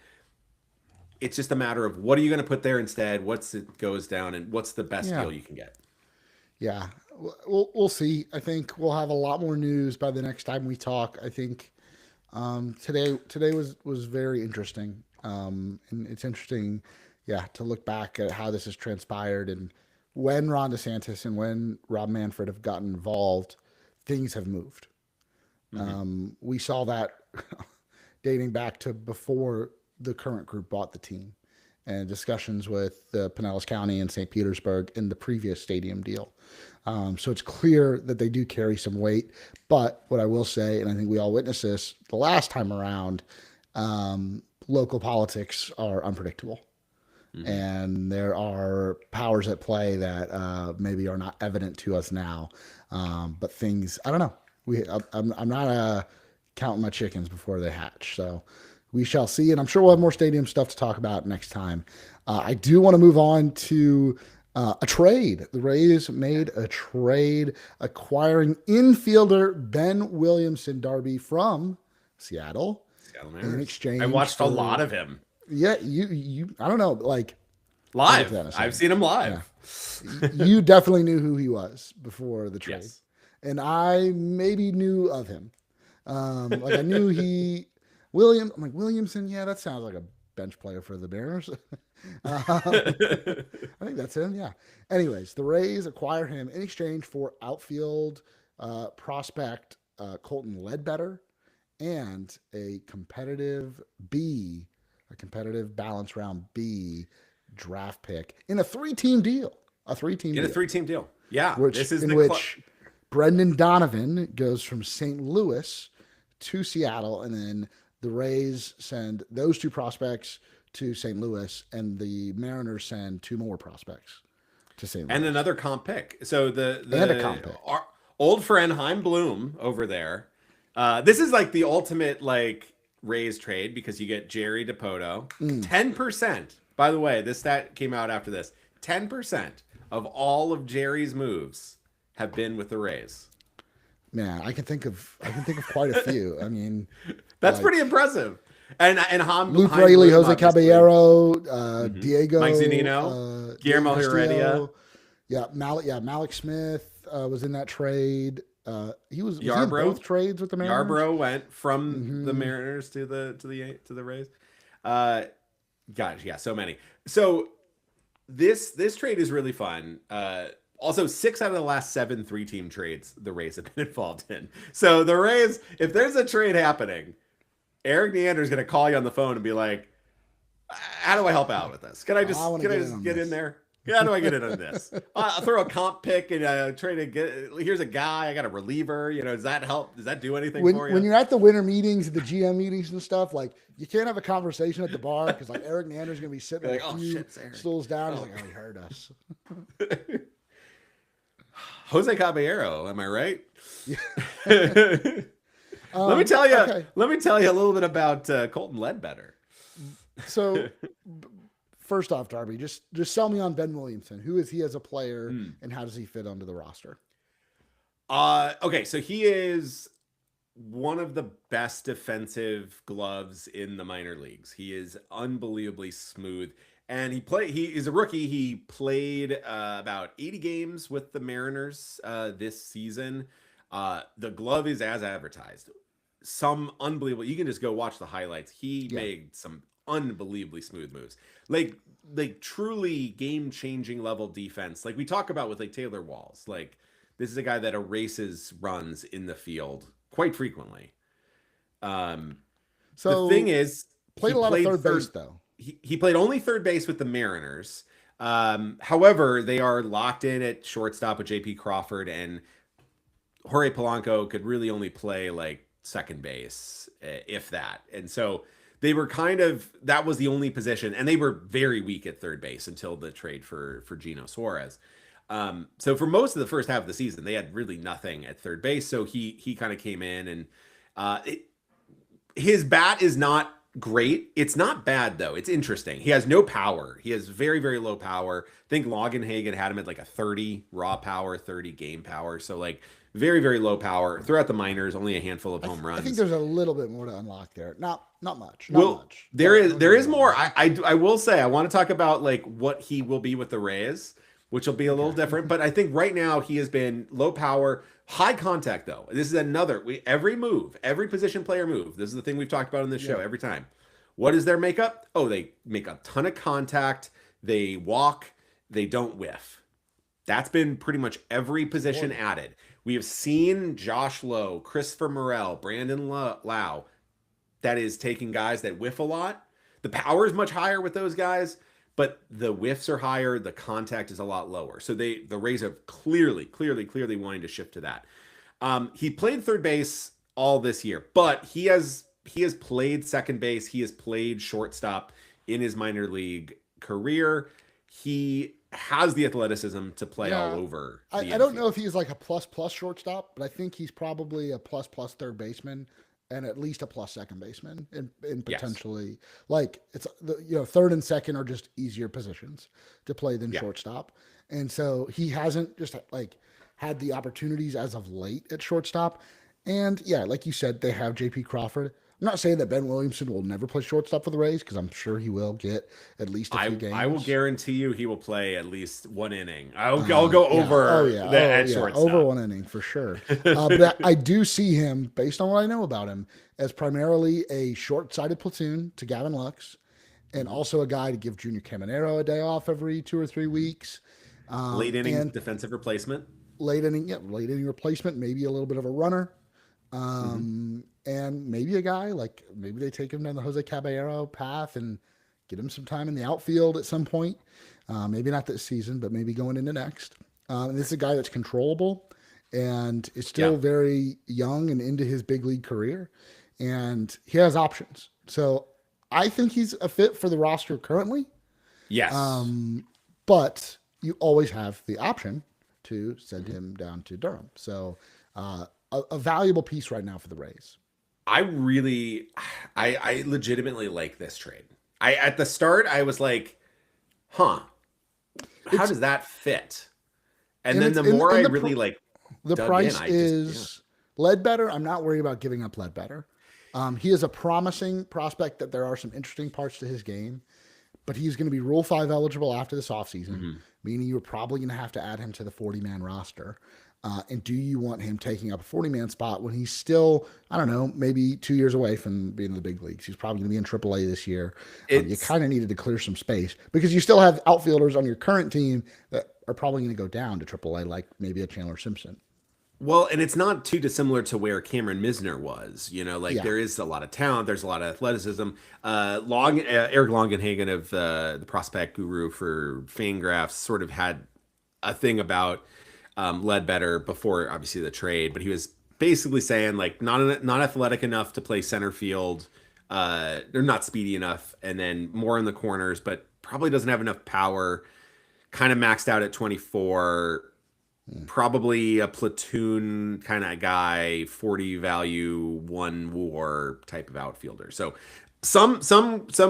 It's just a matter of what are you going to put there instead? What's it goes down, and what's the best deal you can get? Yeah, we'll see. I think we'll have a lot more news by the next time we talk. I think today was very interesting, and it's interesting, to look back at how this has transpired and when Ron DeSantis and when Rob Manfred have gotten involved, things have moved. We saw that dating back to before the current group bought the team and discussions with Pinellas County and St. Petersburg in the previous stadium deal. So it's clear that they do carry some weight. But what I will say, and I think we all witnessed this the last time around, local politics are unpredictable. And there are powers at play that maybe are not evident to us now. But things, I don't know. I'm not counting my chickens before they hatch. So we shall see. And I'm sure we'll have more stadium stuff to talk about next time. I do want to move on to a trade. The Rays made a trade acquiring infielder Ben Williamson Darby from Seattle in exchange. I watched a lot of him. Yeah, you I don't know, like live. I've seen him live. Yeah. You definitely knew who he was before the trade. Yes. And I maybe knew of him. Like I knew I'm like, Williamson, yeah, that sounds like a bench player for the Mariners. I think that's him, yeah. Anyways, the Rays acquire him in exchange for outfield prospect Colton Ledbetter and a competitive balance round B draft pick in a three-team deal. A three-team deal. Yeah. Which Brendan Donovan goes from St. Louis to Seattle, and then the Rays send those two prospects to St. Louis, and the Mariners send two more prospects to St. Louis. And another comp pick. So our old friend Heim Bloom over there. This is like the ultimate like Rays trade because you get Jerry DePoto. 10%. By the way, this stat came out after this. 10% of all of Jerry's moves have been with the Rays. Man, I can think of quite a few. I mean, that's pretty impressive. And Luke Raley, Jose Caballero, Diego, Mike Zunino, Guillermo Heredia. Malik Smith was in that trade. He was Yarbrough. In both trades with the Mariners. Yarbrough went from the Mariners to the Rays. Gosh, yeah, so many. So this trade is really fun. Also, 6 out of the last 7 3-team trades the Rays have been involved in. So the Rays, if there's a trade happening, Eric Neander is going to call you on the phone and be like, "How do I help out with this? Can I just get in there? How do I get in on this? I'll throw a comp pick and try to get. Here's a guy. I got a reliever. Does that help? Does that do anything for you? When you're at the winter meetings, the GM meetings and stuff, like you can't have a conversation at the bar because like Eric Neander's going to be sitting like, a few stools down. He's like, "Oh, he heard us." Jose Caballero, am I right? Yeah. Let me tell you a little bit about Colton Ledbetter. So, first off, Darby, just sell me on Ben Williamson. Who is he as a player, and how does he fit onto the roster? Okay, so he is one of the best defensive gloves in the minor leagues. He is unbelievably smooth. And he is a rookie. He played about 80 games with the Mariners this season. The glove is as advertised. Some unbelievable. You can just go watch the highlights. He made some unbelievably smooth moves. Like truly game-changing level defense. Like we talk about with like Taylor Walls. Like this is a guy that erases runs in the field quite frequently. So the thing is, played a lot of third base though. He played only third base with the Mariners. However, they are locked in at shortstop with J.P. Crawford, and Jorge Polanco could really only play like second base, if that. And so they were that was the only position, and they were very weak at third base until the trade for Gino Suarez. So for most of the first half of the season, they had really nothing at third base. So he kind of came in, and his bat is not great. It's not bad though. It's interesting. He has no power. He has very, very low power. I think Longenhagen had him at like a 30 raw power, 30 game power. So like very, very low power. Throughout the minors, only a handful of home runs. I think there's a little bit more to unlock there. Not much. Well, Much. there is more. I will say I want to talk about like what he will be with the Rays, which will be a little different. But I think right now he has been low power, high contact though. This is another every move, every position player move. This is the thing we've talked about on this show every time. What is their makeup? Oh, they make a ton of contact. They walk. They don't whiff. That's been pretty much every position added. We have seen Josh Lowe, Christopher Morel, Brandon Lau. That is taking guys that whiff a lot. The power is much higher with those guys, but the whiffs are higher. The contact is a lot lower. So the Rays are clearly wanting to shift to that. He played third base all this year, but he has played second base. He has played shortstop in his minor league career. He has the athleticism to play all over. I don't know if he's like a plus shortstop, but I think he's probably a plus third baseman and at least a plus second baseman, and potentially like it's third and second are just easier positions to play than shortstop, and so he hasn't just like had the opportunities as of late at shortstop, and like you said, they have J.P. Crawford. I'm not saying that Ben Williamson will never play shortstop for the Rays because I'm sure he will get at least a few games. I will guarantee you he will play at least one inning. I'll go over at shortstop. Over one inning for sure. But I do see him, based on what I know about him, as primarily a short-sided platoon to Gavin Lux, and also a guy to give Junior Caminero a day off every 2 or 3 weeks. Late inning defensive replacement. Late inning replacement, maybe a little bit of a runner. And maybe a guy like maybe they take him down the Jose Caballero path and get him some time in the outfield at some point. Maybe not this season, but maybe going into next. And this is a guy that's controllable and is still very young and into his big league career. And he has options. So I think he's a fit for the roster currently. Yes. But you always have the option to send him down to Durham. So a valuable piece right now for the Rays. I legitimately like this trade. At the start, I was like, how does that fit? And then the more I really like the price is Ledbetter. I'm not worried about giving up Ledbetter. He is a promising prospect that there are some interesting parts to his game, but he's going to be Rule 5 eligible after this offseason, meaning you're probably going to have to add him to the 40-man roster. And do you want him taking up a 40-man spot when he's still, I don't know, maybe 2 years away from being in the big leagues? He's probably going to be in AAA this year. You kind of needed to clear some space because you still have outfielders on your current team that are probably going to go down to AAA, like maybe a Chandler Simpson. Well, and it's not too dissimilar to where Cameron Misner was. There is a lot of talent. There's a lot of athleticism. Eric Longenhagen of the Prospect Guru for Fangraphs sort of had a thing about Ledbetter before obviously the trade, but he was basically saying like not athletic enough to play center field, they're not speedy enough, and then more in the corners, but probably doesn't have enough power, kind of maxed out at 24, probably a platoon kind of guy, 40 value, 1 WAR type of outfielder. So some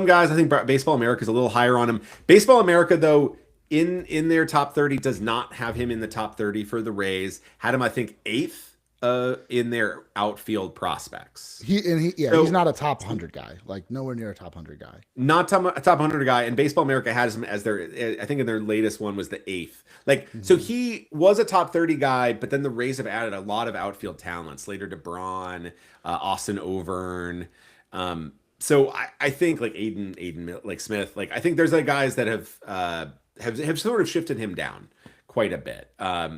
guys, I think Baseball America is a little higher on him. Baseball America though, in their top 30 does not have him in the top 30 for the Rays. Had him, I think, 8th in their outfield prospects. He's not a top 100 guy, like nowhere near a top 100 guy. Not a top 100 guy. And Baseball America has him as I think in their latest one was the 8th. So he was a top 30 guy, but then the Rays have added a lot of outfield talent. Slater DeBron, Austin Overn. So I think like Aiden like Smith, like I think there's like guys that have sort of shifted him down quite a bit.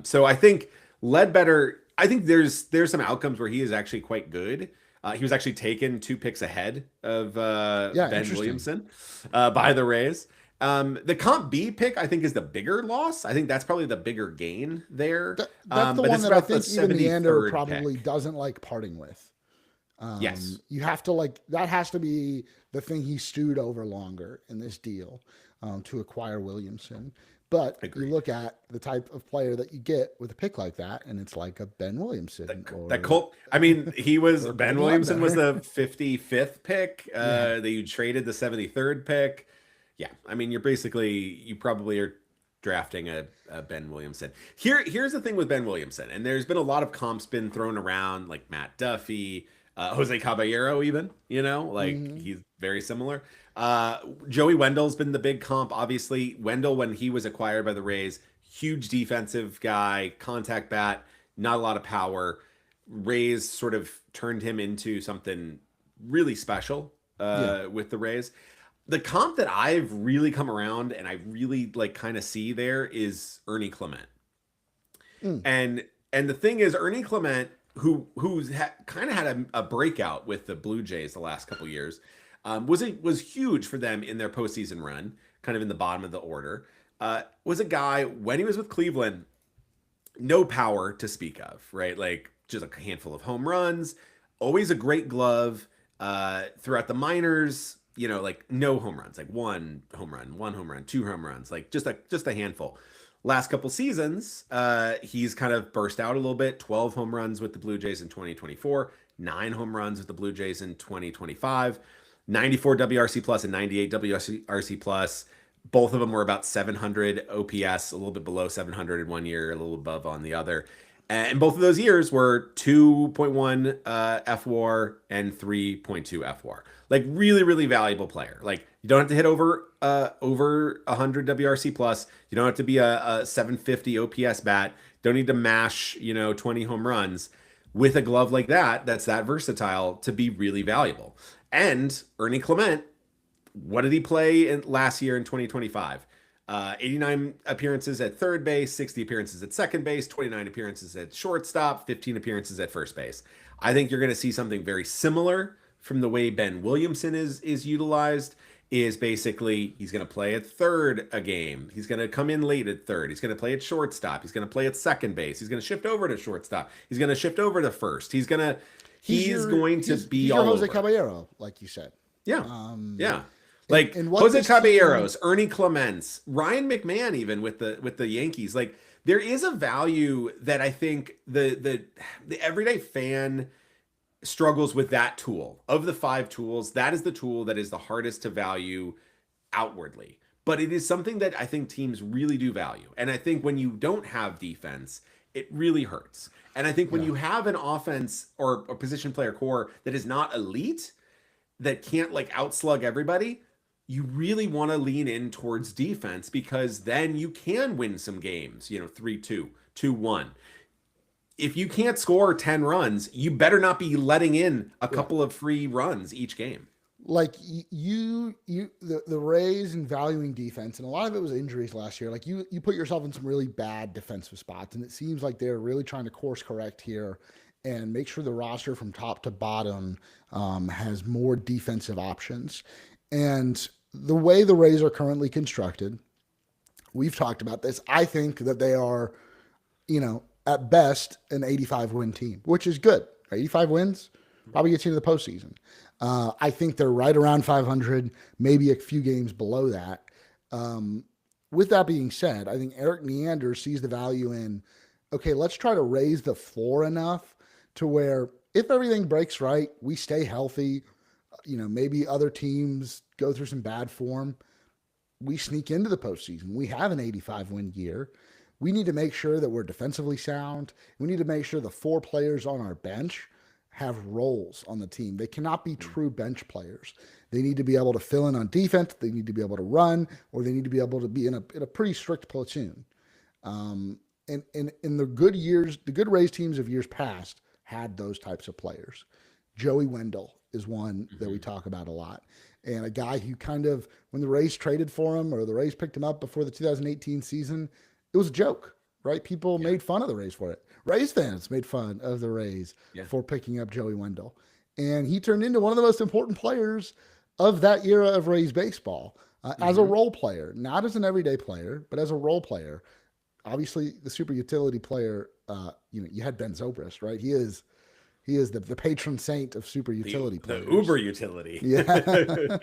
So I think Ledbetter, I think there's some outcomes where he is actually quite good. He was actually taken 2 picks ahead of Ben Williamson by the Rays. The Comp B pick, I think, is the bigger loss. I think that's probably the bigger gain there. That's the one that I think even Leander probably doesn't like parting with. Yes. You have to that has to be the thing he stewed over longer in this deal to acquire Williamson. But you Agreed. look at the type of player that you get with a pick like that, and it's like a Ben Williamson I mean, or Ben Colton Williamson was Ledbetter. the 55th pick. Yeah. That you traded the 73rd pick. Yeah. I mean, you probably are drafting a Ben Williamson. Here's the thing with Ben Williamson, and there's been a lot of comps been thrown around, like Matt Duffy, Jose Caballero, even, like Hmm. he's very similar. Joey Wendell's been the big comp, obviously. Wendell, when he was acquired by the Rays, huge defensive guy, contact bat, not a lot of power. Rays sort of turned him into something really special Yeah. with the Rays. The comp that I've really come around and I really like kind of see there is Ernie Clement. Mm. And the thing is, Ernie Clement, kind of had a breakout with the Blue Jays the last couple years, was huge for them in their postseason run, kind of in the bottom of the order. Was a guy when he was with Cleveland, no power to speak of, right? Like just a handful of home runs, always a great glove. Throughout the minors, like no home runs, like one home run, two home runs, like just a handful. Last couple seasons, he's kind of burst out a little bit. 12 home runs with the Blue Jays in 2024, 9 home runs with the Blue Jays in 2025, 94 WRC plus and 98 WRC plus. Both of them were about 700 OPS, a little bit below 700 in one year, a little above on the other. And both of those years were 2.1 FWAR and 3.2 FWAR. Like really, really valuable player. Like you don't have to hit over 100 WRC plus. You don't have to be a 750 OPS bat. Don't need to mash 20 home runs. With a glove like that, that's that versatile to be really valuable. And Ernie Clement, what did he play last year in 2025? 89 appearances at third base, 60 appearances at second base, 29 appearances at shortstop, 15 appearances at first base. I think you're going to see something very similar from the way Ben Williamson is utilized. Is basically he's going to play at third a game. He's going to come in late at third. He's going to play at shortstop. He's going to play at second base. He's going to shift over to shortstop. He's going to shift over to first. He's going to be all Jose over. Caballero, like you said. Yeah. Um, Yeah. Like and what Jose this Caballeros, Ernie Clements, Ryan McMahon, even with the Yankees. Like there is a value that I think the everyday fan struggles with that tool. Of the 5 tools, that is the tool that is the hardest to value outwardly. But it is something that I think teams really do value. And I think when you don't have defense, it really hurts. And I think when you have an offense or a position player core that is not elite, that can't like outslug everybody, you really want to lean in towards defense because then you can win some games, 3-2, 2-1. If you can't score 10 runs, you better not be letting in a couple of free runs each game. Like the Rays and valuing defense, and a lot of it was injuries last year. Like you put yourself in some really bad defensive spots, and it seems like they're really trying to course correct here and make sure the roster from top to bottom has more defensive options. And the way the Rays are currently constructed, we've talked about this. I think that they are, at best, an 85 win team, which is good. 85 wins probably gets you to the postseason. I think they're right around 500, maybe a few games below that. With that being said, I think Eric Neander sees the value in, okay, let's try to raise the floor enough to where if everything breaks right, we stay healthy, maybe other teams go through some bad form, we sneak into the postseason. We have an 85 win year. We need to make sure that we're defensively sound. We need to make sure the 4 players on our bench have roles on the team. They cannot be true bench players. They need to be able to fill in on defense. They need to be able to run, or they need to be able to be in a pretty strict platoon. And in the good years, the good Rays teams of years past had those types of players. Joey Wendell is one that we talk about a lot. And a guy who kind of, when the Rays traded for him or the Rays picked him up before the 2018 season, it was a joke, right? People made fun of the Rays for it. Rays fans made fun of the Rays for picking up Joey Wendell. And he turned into one of the most important players of that era of Rays baseball as a role player, not as an everyday player, but as a role player. Obviously, the super utility player, you had Ben Zobrist, right? He is the patron saint of super utility players. The uber utility. Yeah.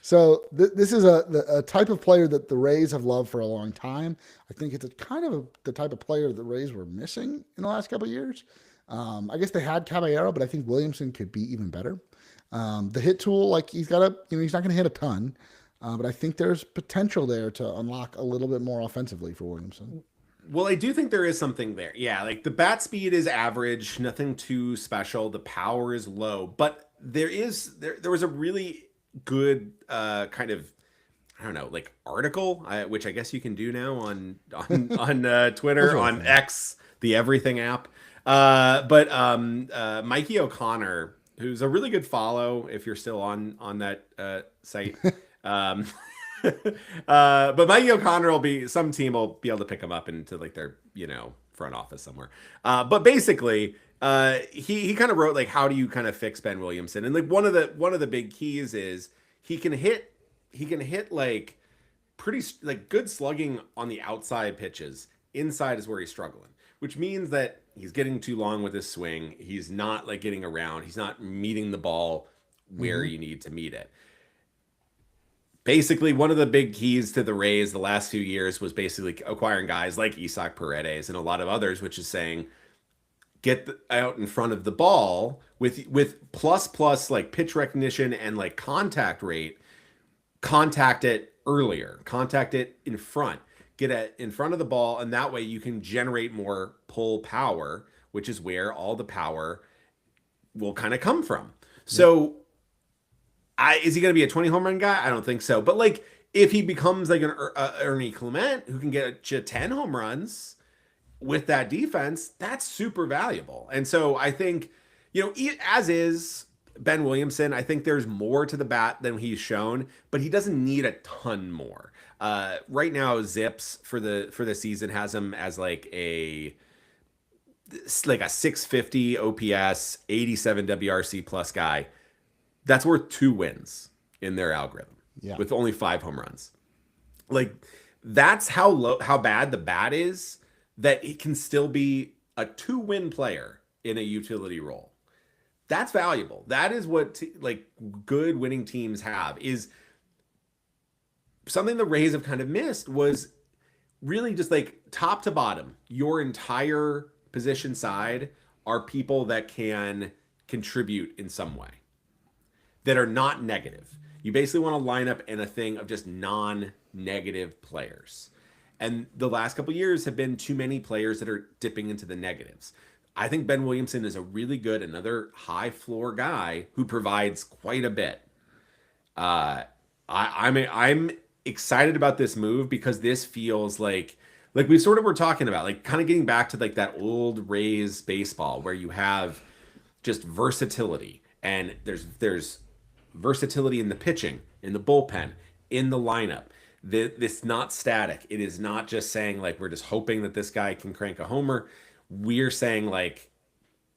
So this is a type of player that the Rays have loved for a long time. I think it's the type of player that the Rays were missing in the last couple of years. I guess they had Caballero, but I think Williamson could be even better. The hit tool, like he's got he's not going to hit a ton, but I think there's potential there to unlock a little bit more offensively for Williamson. Well, I do think there is something there. Yeah, like the bat speed is average, nothing too special. The power is low, but there was a really good kind of, I don't know, like article, which I guess you can do now on Twitter, on X, the Everything app. But Mikey O'Connor, who's a really good follow if you're still on that site. Um, but Mikey O'Connor some team will be able to pick him up into like their, front office somewhere. But basically, he kind of wrote like, how do you kind of fix Ben Williamson? And like one of the big keys is he can hit like pretty like good slugging on the outside pitches. Inside is where he's struggling, which means that he's getting too long with his swing. He's not like getting around. He's not meeting the ball where you need to meet it. Basically, one of the big keys to the Rays the last few years was basically acquiring guys like Isaac Paredes and a lot of others, which is saying get out in front of the ball with plus like pitch recognition and like contact rate. Contact it earlier, contact it in front, get it in front of the ball, and that way you can generate more pull power, which is where all the power will kind of come from. So is he going to be a 20 home run guy? I don't think so. But like if he becomes like an Ernie Clement who can get you 10 home runs with that defense, that's super valuable. And so I think, as is Ben Williamson, I think there's more to the bat than he's shown, but he doesn't need a ton more. Right now, Zips for the season has him as like a 650 OPS, 87 WRC plus guy. That's worth 2 wins in their algorithm with only 5 home runs. Like that's how bad the bat is, that it can still be a 2-win player in a utility role. That's valuable. That is what good winning teams have. Is something the Rays have kind of missed was really just like top to bottom. Your entire position side are people that can contribute in some way, that are not negative. You basically want to line up in a thing of just non-negative players. And the last couple of years have been too many players that are dipping into the negatives. I think Ben Williamson is a really good, another high floor guy who provides quite a bit. I'm excited about this move because this feels like we sort of were talking about, like kind of getting back to like that old Rays baseball where you have just versatility, and there's versatility in the pitching, in the bullpen, in the lineup. This not static. It is not just saying like we're just hoping that this guy can crank a homer. We're saying like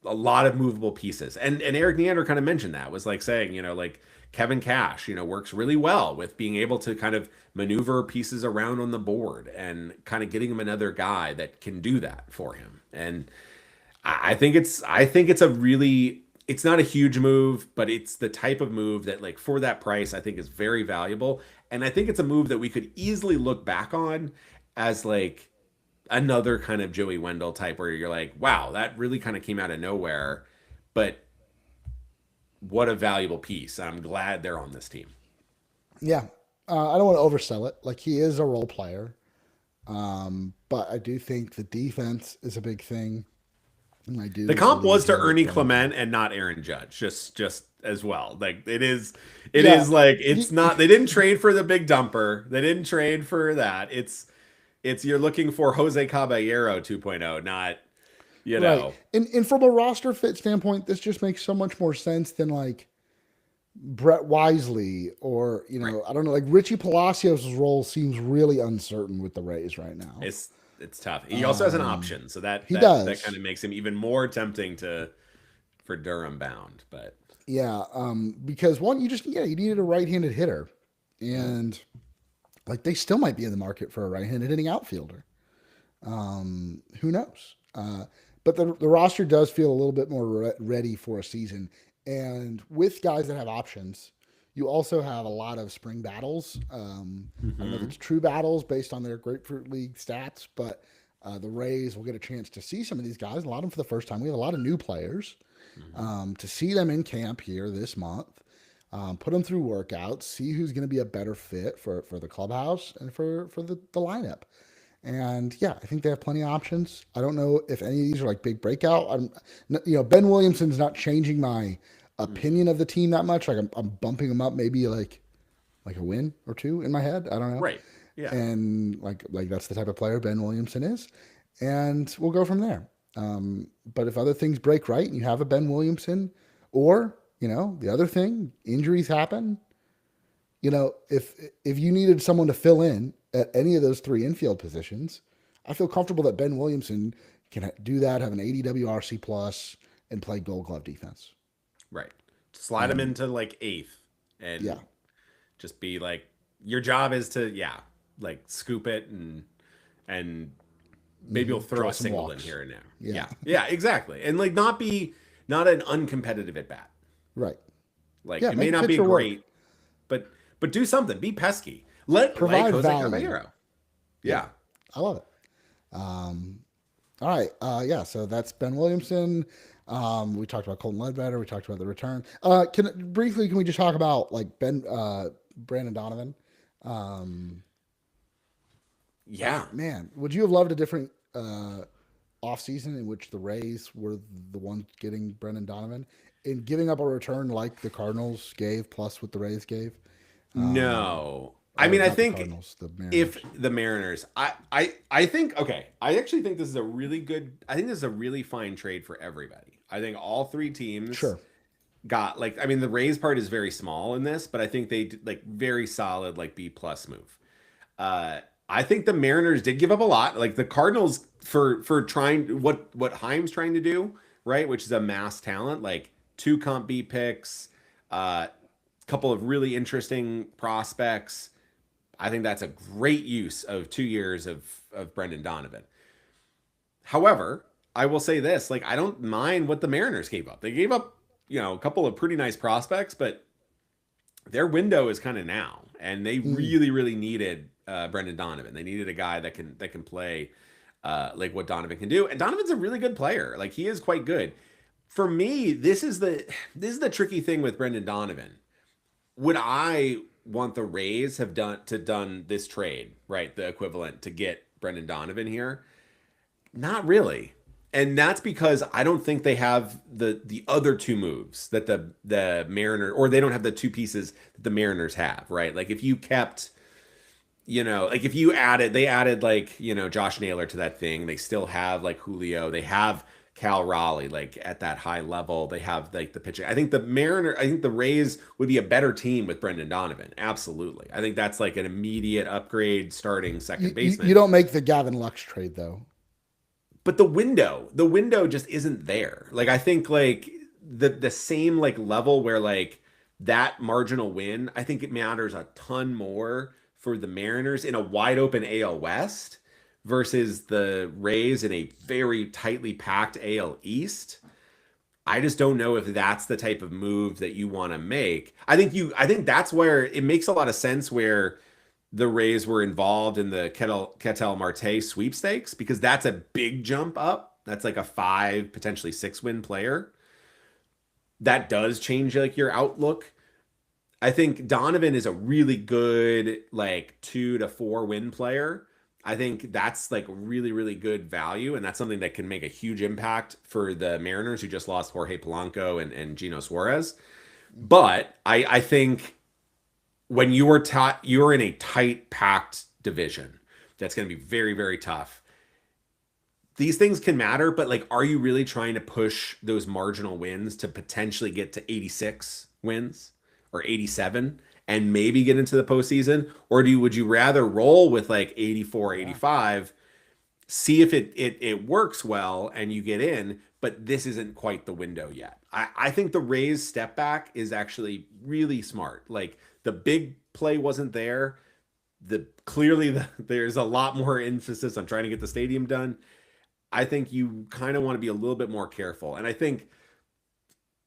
a lot of movable pieces. And Eric Neander kind of mentioned that, was like saying, like Kevin Cash, works really well with being able to kind of maneuver pieces around on the board and kind of getting him another guy that can do that for him. And I think it's a really, it's not a huge move, but it's the type of move that like for that price, I think is very valuable. And I think it's a move that we could easily look back on as like another kind of Joey Wendell type where you're like, wow, that really kind of came out of nowhere, but what a valuable piece. I'm glad they're on this team. Yeah. I don't want to oversell it. Like he is a role player. But I do think the defense is a big thing. And the comp was to Ernie Clement and not Aaron Judge, just as well. Like it is like, it's not, they didn't trade for the big dumper. They didn't trade for that. It's you're looking for Jose Caballero 2.0, not, know. And from a roster fit standpoint, this just makes so much more sense than like Brett Wisely or, I don't know, like Richie Palacios' role seems really uncertain with the Rays right now. It's tough. He also has an option, so that kind of makes him even more tempting for Durham bound. But because one, you needed a right-handed hitter, and like they still might be in the market for a right-handed hitting outfielder. Who knows? But the roster does feel a little bit more ready for a season, and with guys that have options, You also have a lot of spring battles. I don't know if Hmm. it's true battles based on their Grapefruit League stats, but the Rays will get a chance to see some of these guys, a lot of them for the first time. We have a lot of new players Hmm. to see them in camp here this month, put them through workouts, see who's going to be a better fit for the clubhouse and for the lineup. And yeah, I think they have plenty of options. I don't know if any of these are like big breakout. Ben Williamson's not changing my opinion of the team that much. Like I'm bumping him up maybe like a win or two in my head. I don't know. Right. Yeah. And like that's the type of player Ben Williamson is, and we'll go from there. But if other things break right and you have a Ben Williamson, or the other thing, injuries happen. If you needed someone to fill in at any of those three infield positions, I feel comfortable that Ben Williamson can do that, have an 80 WRC plus, and play Gold Glove defense. Right. Slide him And into like eighth yeah, and just be like, your job is to, yeah, like scoop it and maybe you'll throw draw a some single in walks. here and there. Yeah, Yeah. Yeah, exactly. And like not an uncompetitive at bat. right. Like Yeah, it may make the not be pitcher work. great, but do something. Be pesky. Like Provide Jose value. Caballero. Yeah, Yeah. I love it. Um, all right. Yeah, so that's Ben Williamson. We talked about Colton Ledbetter. We talked about the return. Can we just talk about like Brandon Donovan? Um, Yeah. Man, would you have loved a different offseason in which the Rays were the ones getting Brendan Donovan and giving up a return like the Cardinals gave, plus what the Rays gave? No. I Or mean, I not the think Cardinals, the if Mariners. the Mariners, I think okay, I actually think this is a really good. I think this is a really fine trade for everybody. I think all three teams Sure. got like. I mean, the Rays part is very small in this, but I think they did like very solid like B plus move. I think the Mariners did give up a lot. Like the Cardinals for trying what Heim's trying to do, right? Which is a mass talent, like two comp B picks, couple of really interesting prospects. I think that's a great use of 2 years of Brendan Donovan. However, I will say this: like I don't mind what the Mariners gave up. They gave up, a couple of pretty nice prospects, but their window is kind of now, and they Mm, really, really needed Brendan Donovan. They needed a guy that can play like what Donovan can do, and Donovan's a really good player. Like he is quite good. For me, this is the tricky thing with Brendan Donovan. Would I want the Rays have done this trade, right? The equivalent to get Brendan Donovan here? Not really. And that's because I don't think they have the other two moves that the Mariner or they don't have the two pieces that the Mariners have, right? Like if you kept, like if you added they added like, Josh Naylor to that thing, they still have like Julio, they have Cal Raleigh like at that high level. They have like the pitching. I think the Rays would be a better team with Brendan Donovan. Absolutely. I think that's like an immediate upgrade starting second you baseman. don't make the Gavin Lux trade though. But the window just isn't there. Like I think like the same like level where like that marginal win, I think it matters a ton more for the Mariners in a wide open AL West versus the Rays in a very tightly packed AL East. I just don't know if that's the type of move that you want to make. I think that's where it makes a lot of sense where the Rays were involved in the Ketel Marte sweepstakes because that's a big jump up. That's like a 5, potentially 6 win player. That does change like your outlook. I think Donovan is a really good like 2 to 4 win player. I think that's like really, really good value, and that's something that can make a huge impact for the Mariners who just lost Jorge Polanco and Gino Suarez. But I think when you're in a tight, packed division, that's going to be very, very tough. These things can matter, but like, are you really trying to push those marginal wins to potentially get to 86 wins or 87 and maybe get into the postseason? Or would you rather roll with like 84, Yeah. 85, see if it works well and you get in, but this isn't quite the window yet. I think the Rays step back is actually really smart. Like the big play wasn't there. There's a lot more emphasis on trying to get the stadium done. I think you kind of want to be a little bit more careful. And I think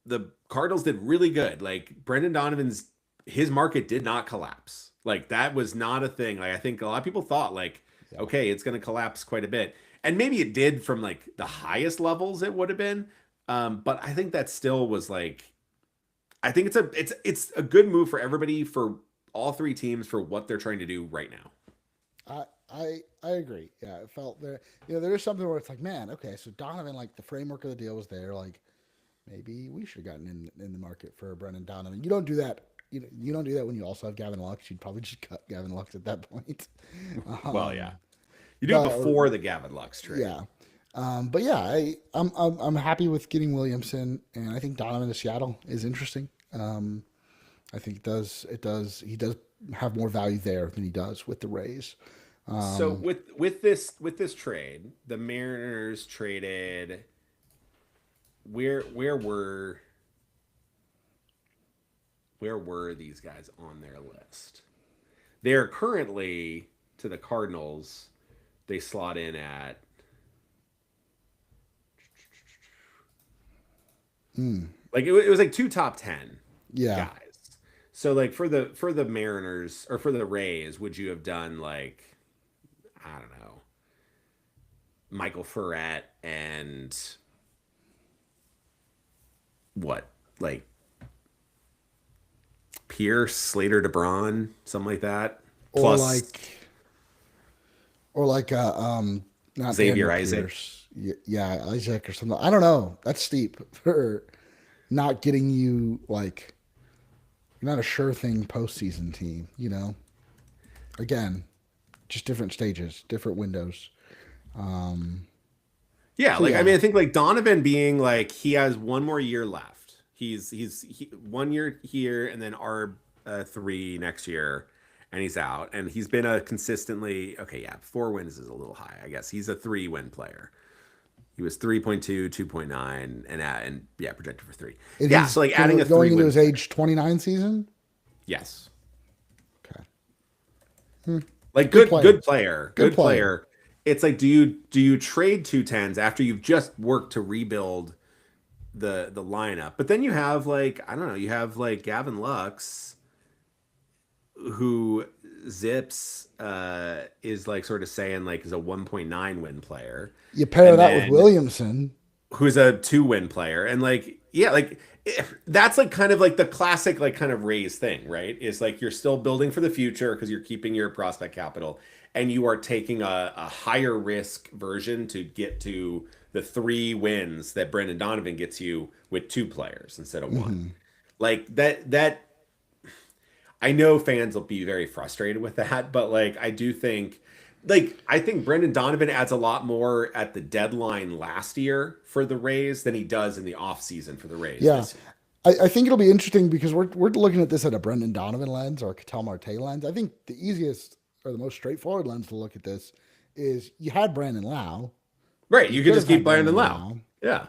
the Cardinals did really good. Like Brendan Donovan's his market did not collapse. Like that was not a thing. Like I think a lot of people thought like, Yeah. okay, it's going to collapse quite a bit. And maybe it did from like the highest levels it would have been. But I think that still was like, I think it's a good move for everybody, for all three teams, for what they're trying to do right now. I agree. Yeah, it felt there. There is something where it's like, man, okay, so Donovan, like the framework of the deal was there. Like maybe we should have gotten in the market for Brendan Donovan. You don't do that. You don't do that when you also have Gavin Lux. You'd probably just cut Gavin Lux at that point. Well, yeah, you do it before the Gavin Lux trade. Yeah. But yeah, I'm happy with getting Williamson, and I think Donovan to Seattle is interesting. I think he does have more value there than he does with the Rays. So with this trade, the Mariners traded. Where were these guys on their list? They're currently, to the Cardinals, they slot in at like it was like 2 top 10 Yeah. guys. So like for the Mariners or for the Rays, would you have done like, I don't know, Michael Ferret and what, like Pierce, Slater, DeBron, something like that? Or Plus like not Xavier Daniel Isaac. Pierce. Yeah, Isaac or something. I don't know. That's steep for not getting you like you're not a sure thing postseason team, Again, just different stages, different windows. Yeah, So like I yeah. mean, I think like Donovan being like he has one more year left. He's 1 year here and then R3 next year, and he's out. And he's been a consistently, okay, yeah, 4 wins is a little high, I guess. He's a 3-win player. He was 3.2, 2.9, and yeah, projected for 3. And Yeah, he's so like adding a going 3 into win. his age 29 season. Yes. Okay. Like Good good player. player. Good Good player. player. It's like do you trade 2 10s after you've just worked to rebuild the lineup? But then you have like, I don't know, you have like Gavin Lux, who Zips is like sort of saying like is a 1.9 win player. You pair And that with then Williamson. who's a 2-win player. And like, yeah, like that's like kind of like the classic like kind of Rays thing, right? Is like you're still building for the future because you're keeping your prospect capital, and you are taking a higher risk version to get to the 3 wins that Brendan Donovan gets you with 2 players instead of 1. Like that I know fans will be very frustrated with that, but like I do think like I think Brendan Donovan adds a lot more at the deadline last year for the Rays than he does in the offseason for the Rays Yeah. this year. I think it'll be interesting because we're looking at this at a Brendan Donovan lens or a Ketel Marte lens. I think the easiest or the most straightforward lens to look at this is you had Brandon Lau. Right, you could just have had keep Brandon Lau. Yeah.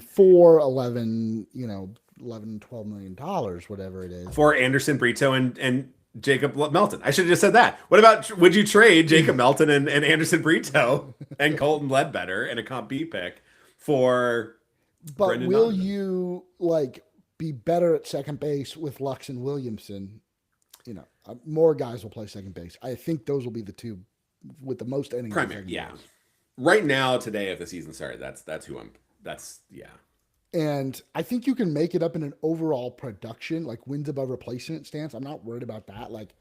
For 11, 11, $12 million, whatever it is. For Anderson Brito and Jacob Melton. I should have just said that. What about would you trade Jacob Melton and Anderson Brito and Colton Ledbetter and a comp B pick for But Brendan will Donovan? you like be better at second base with Lux and Williamson? More guys will play second base. I think those will be the two with the most innings. Primary, yeah. Right now, today, if the season started, that's who I'm. That's yeah. And I think you can make it up in an overall production, like wins above replacement stance. I'm not worried about that. Like,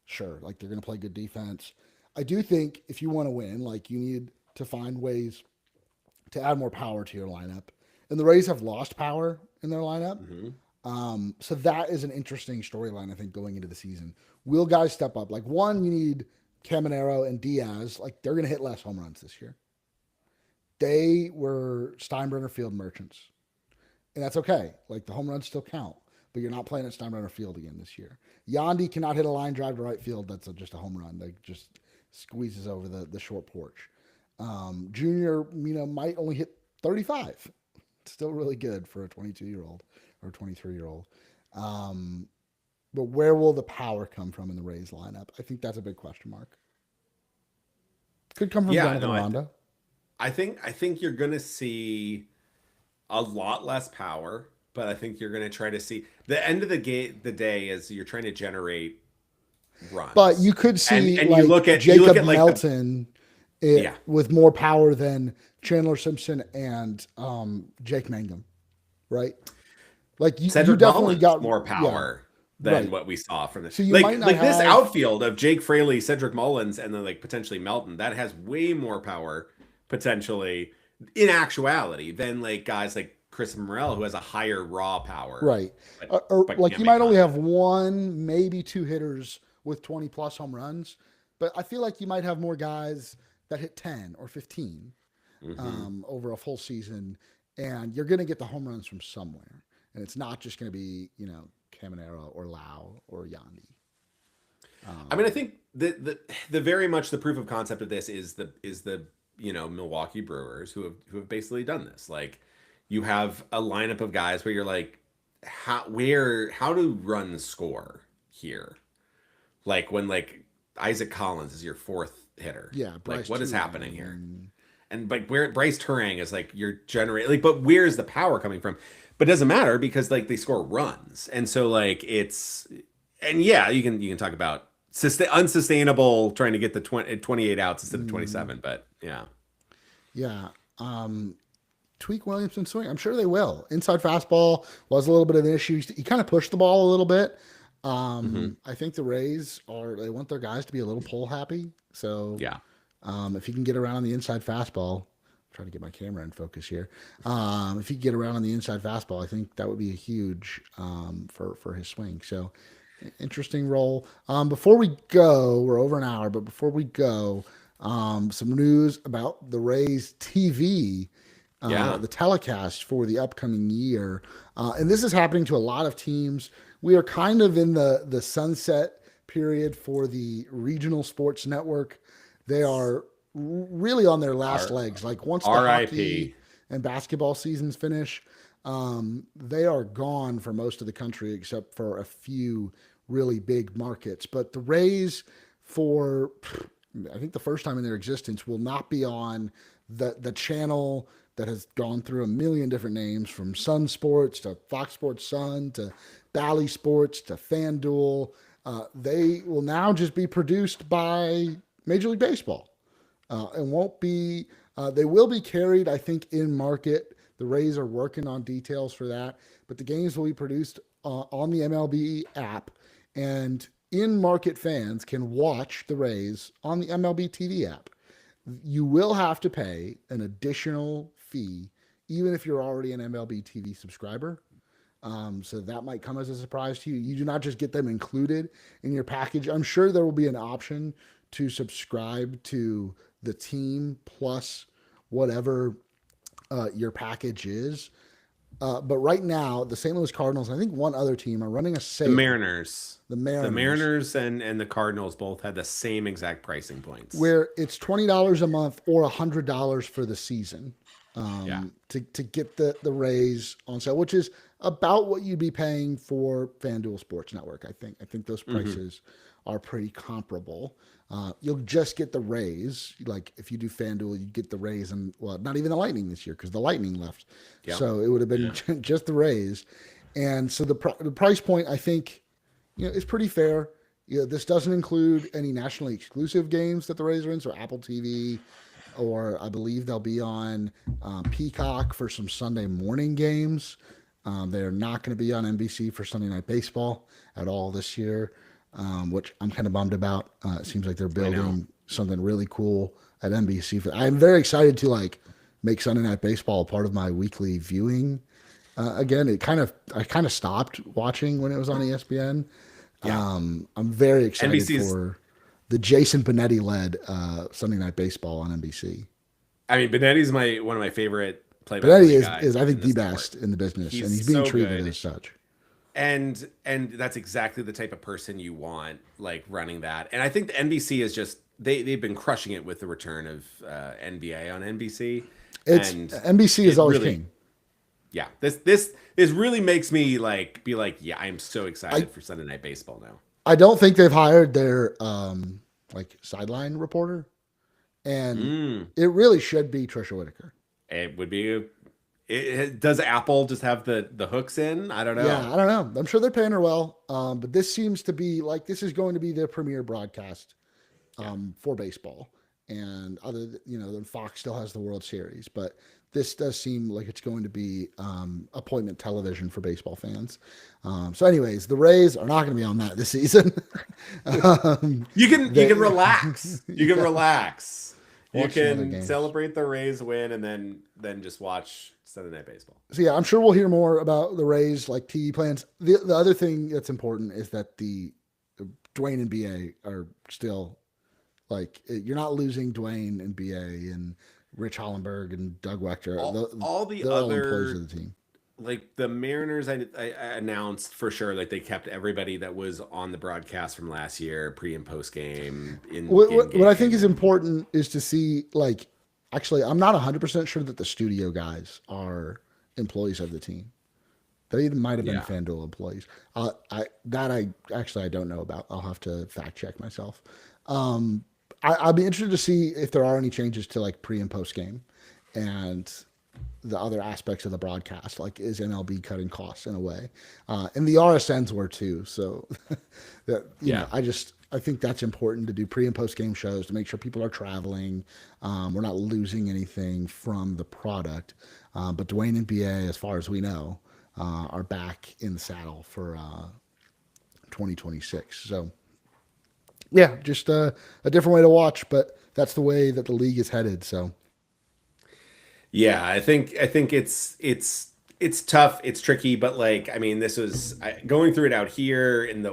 sure, like they're going to play good defense. I do think if you want to win, like you need to find ways to add more power to your lineup. And the Rays have lost power in their lineup. So that is an interesting storyline, I think, going into the season. Will guys step up? Like, one, you need Caminero and Diaz. Like, they're going to hit less home runs this year. They were Steinbrenner Field merchants. And that's okay. Like, the home runs still count. But you're not playing at Steinbrenner Field again this year. Yandy cannot hit a line drive to right field. That's just a home run. They just squeezes over the short porch. Junior, might only hit 35. Still really good for a 22-year-old or 23-year-old. But where will the power come from in the Rays lineup? I think that's a big question mark. Could come from Jonathan Rondo. I think you're gonna see a lot less power, but I think you're going to try to see the end of the day is you're trying to generate runs. But you could see and like you look at Jacob like Melton with more power than Chandler Simpson and Jake Mangum, right? Like you definitely Mullins got more power than what we saw from the so you might not like this have, outfield of Jake Fraley, Cedric Mullins, and then like potentially Melton that has way more power potentially in actuality than like guys like Chris Morel who has a higher raw power. right? But Like you might only have one, maybe two hitters with 20 plus home runs, but I feel like you might have more guys that hit 10 or 15 over a full season, and you're going to get the home runs from somewhere. And it's not just going to be, Caminero or Lau or Yandy. I mean, I think the very much the proof of concept of this is the Milwaukee Brewers who have basically done this. Like you have a lineup of guys where you're like, how do runs score here? Like when like Isaac Collins is your fourth hitter. Yeah, like what is happening here? And like where Bryce Turang is like you're generating like, but where's the power coming from? But it doesn't matter because like they score runs, and so like you can talk about unsustainable trying to get the 28 outs instead of 27, but yeah. Tweak Williamson swing. I'm sure they will. Inside fastball was a little bit of an issue. He kind of pushed the ball a little bit. I think the Rays they want their guys to be a little pull happy. So if you can get around on the inside fastball. Trying to get my camera in focus here. If you get around on the inside fastball, I think that would be a huge for his swing. So interesting role. Before we go, we're over an hour, but before we go, some news about the Rays TV, the telecast for the upcoming year. And this is happening to a lot of teams. We are kind of in the sunset period for the regional sports network. They are really on their last legs. Like once the hockey and basketball seasons finish, they are gone for most of the country except for a few really big markets. But the Rays, for I think the first time in their existence, will not be on the channel that has gone through a million different names, from Sun Sports to Fox Sports Sun to Bally Sports to FanDuel. They will now just be produced by Major League Baseball. And won't be, they will be carried, I think, in market. The Rays are working on details for that, but the games will be produced on the MLB app, and in market fans can watch the Rays on the MLB TV app. You will have to pay an additional fee, even if you're already an MLB TV subscriber. So that might come as a surprise to you. You do not just get them included in your package. I'm sure there will be an option to subscribe to the team plus whatever your package is. But right now, the St. Louis Cardinals, and I think one other team, are running a sale. The Mariners. The Mariners and the Cardinals both had the same exact pricing points. Where it's $20 a month or $100 for the season to get the Rays on sale, which is about what you'd be paying for FanDuel Sports Network. I think those prices are pretty comparable. You'll just get the Rays. Like if you do FanDuel, you get the Rays, and well, not even the Lightning this year because the Lightning left. Yep. So it would have been just the Rays. And so the price point, I think, is pretty fair. This doesn't include any nationally exclusive games that the Rays are in. So Apple TV, or I believe they'll be on Peacock for some Sunday morning games. They're not going to be on NBC for Sunday Night Baseball at all this year. Which I'm kind of bummed about. It seems like they're building something really cool at NBC. I'm very excited to make Sunday Night Baseball a part of my weekly viewing. Again, I kind of stopped watching when it was on ESPN. I'm very excited for the Jason Benetti led Sunday Night Baseball on NBC. I mean, Benetti's one of my favorite play-by-play guys. Is I think the best in the business, and he's being treated as such. And that's exactly the type of person you want, running that. And I think the NBC is just they've been crushing it with the return of NBA on NBC. NBC is always king. Yeah, this really makes me be yeah, I'm so excited for Sunday Night Baseball now. I don't think they've hired their sideline reporter, and it really should be Trisha Whitaker. It would be Does Apple just have the hooks in? I don't Yeah, know. I don't know. I'm sure they're paying her well, but this seems to be like this is going to be the premier broadcast Yeah. for baseball. And than Fox still has the World Series, but this does seem like it's going to be appointment television for baseball fans. So, anyways, the Rays are not going to be on that this season. You can relax. You can yeah, relax. You watch some other can games. celebrate the Rays win and then just watch Sunday Night Baseball. So yeah, I'm sure we'll hear more about the Rays like TV plans. The other thing that's important is that the Dwayne and BA are still like you're not losing Dwayne and BA and Rich Hollenberg and Doug Wechter. All the They're all employees other of the team. like the Mariners, I announced for sure like they kept everybody that was on the broadcast from last year, pre and post game, in What I game, think is and important is to see like actually I'm not 100% sure that the studio guys are employees of the team. They might have been yeah. FanDuel employees. I don't know about. I'll have to fact check myself. I'll be interested to see if there are any changes to like pre and post game, and the other aspects of the broadcast. Like, is MLB cutting costs in a way? And the RSNs were too. So, Yeah. I think that's important to do pre and post game shows to make sure people are traveling. We're not losing anything from the product. But Dwayne and BA, as far as we know, are back in the saddle for 2026. So, yeah, just a different way to watch, but that's the way that the league is headed. So, Yeah, I think it's tough, it's tricky, but like I mean, this was going through it out here in the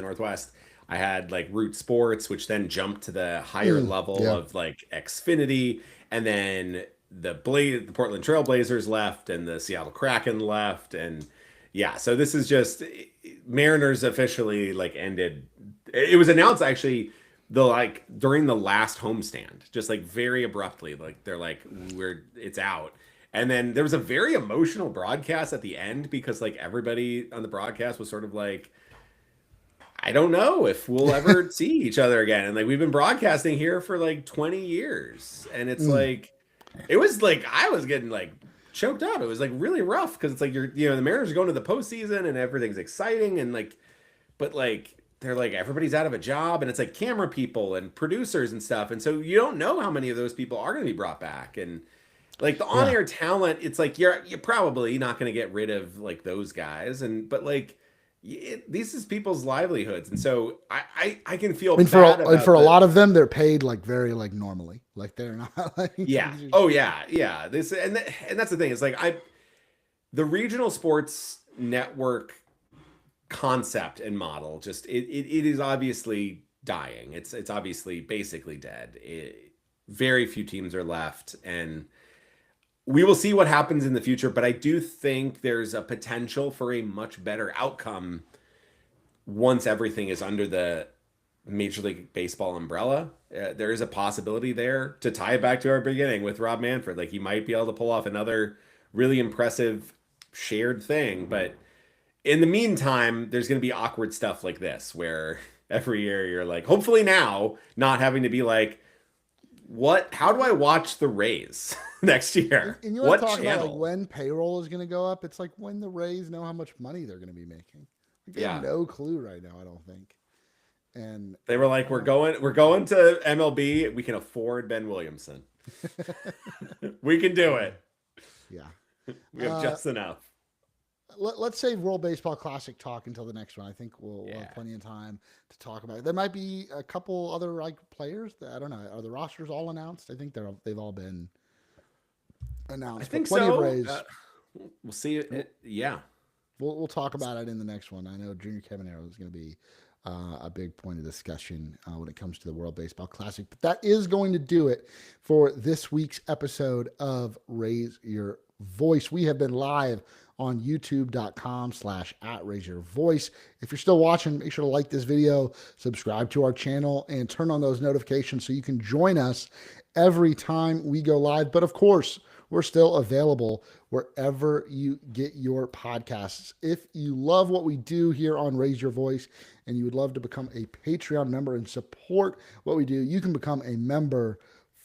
Northwest. I had like Root Sports, which then jumped to the higher level yeah. of like Xfinity, and then the Portland Trail Blazers left, and the Seattle Kraken left, and yeah, so this is just Mariners officially like ended. It was announced actually the like during the last homestand, just like very abruptly, like they're like it's out. And then there was a very emotional broadcast at the end because like everybody on the broadcast was sort of like, I don't know if we'll ever see each other again. And like we've been broadcasting here for like 20 years. And it's like it was like I was getting like choked up. It was like really rough because it's like the Mariners are going to the postseason and everything's exciting and like but like they're like everybody's out of a job and it's like camera people and producers and stuff. And so you don't know how many of those people are going to be brought back. And like the Yeah. on-air talent, it's like you're probably not going to get rid of like those guys and but like these is people's livelihoods. And so I can feel And bad for about a lot of them, they're paid like very like normally. Like they're not like yeah. Oh yeah. Yeah. This and that's the thing. It's like the regional sports network concept and model just it is obviously dying. It's obviously basically dead. Very few teams are left, and we will see what happens in the future. But I do think there's a potential for a much better outcome once everything is under the Major League Baseball umbrella. There is a possibility there to tie it back to our beginning with Rob Manfred. Like he might be able to pull off another really impressive shared thing, but in the meantime, there's going to be awkward stuff like this where every year you're like, hopefully now, not having to be like, how do I watch the Rays next year? and you want What to talk about like channel? when payroll is going to go up? It's like when the Rays know how much money they're going to be making. Like, they have Yeah. no clue right now, I don't think. And They were like, we're going to MLB. We can afford Ben Williamson. We can do it. yeah. We have just enough. Let's save World Baseball Classic talk until the next one. I think we'll Yeah. have plenty of time to talk about it. There might be a couple other like players that I don't know. Are the rosters all announced? I think they've all been announced. I think plenty of so. Rays. We'll see it. Yeah. We'll talk about it in the next one. I know Junior Cabanero is going to be a big point of discussion when it comes to the World Baseball Classic. But that is going to do it for this week's episode of Raise Your Voice. We have been live on youtube.com/@raiseyourvoice. If you're still watching, make sure to like this video, subscribe to our channel, and turn on those notifications so you can join us every time we go live. But of course, we're still available wherever you get your podcasts. If you love what we do here on Raise Your Voice and you would love to become a Patreon member and support what we do, you can become a member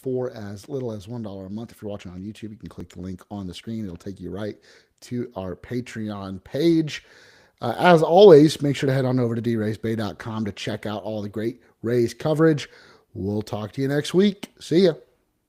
for as little as $1 a month. If you're watching on YouTube, you can click the link on the screen. It'll take you right to our Patreon page. As always, make sure to head on over to draysbay.com to check out all the great Rays coverage. We'll talk to you next week. See ya.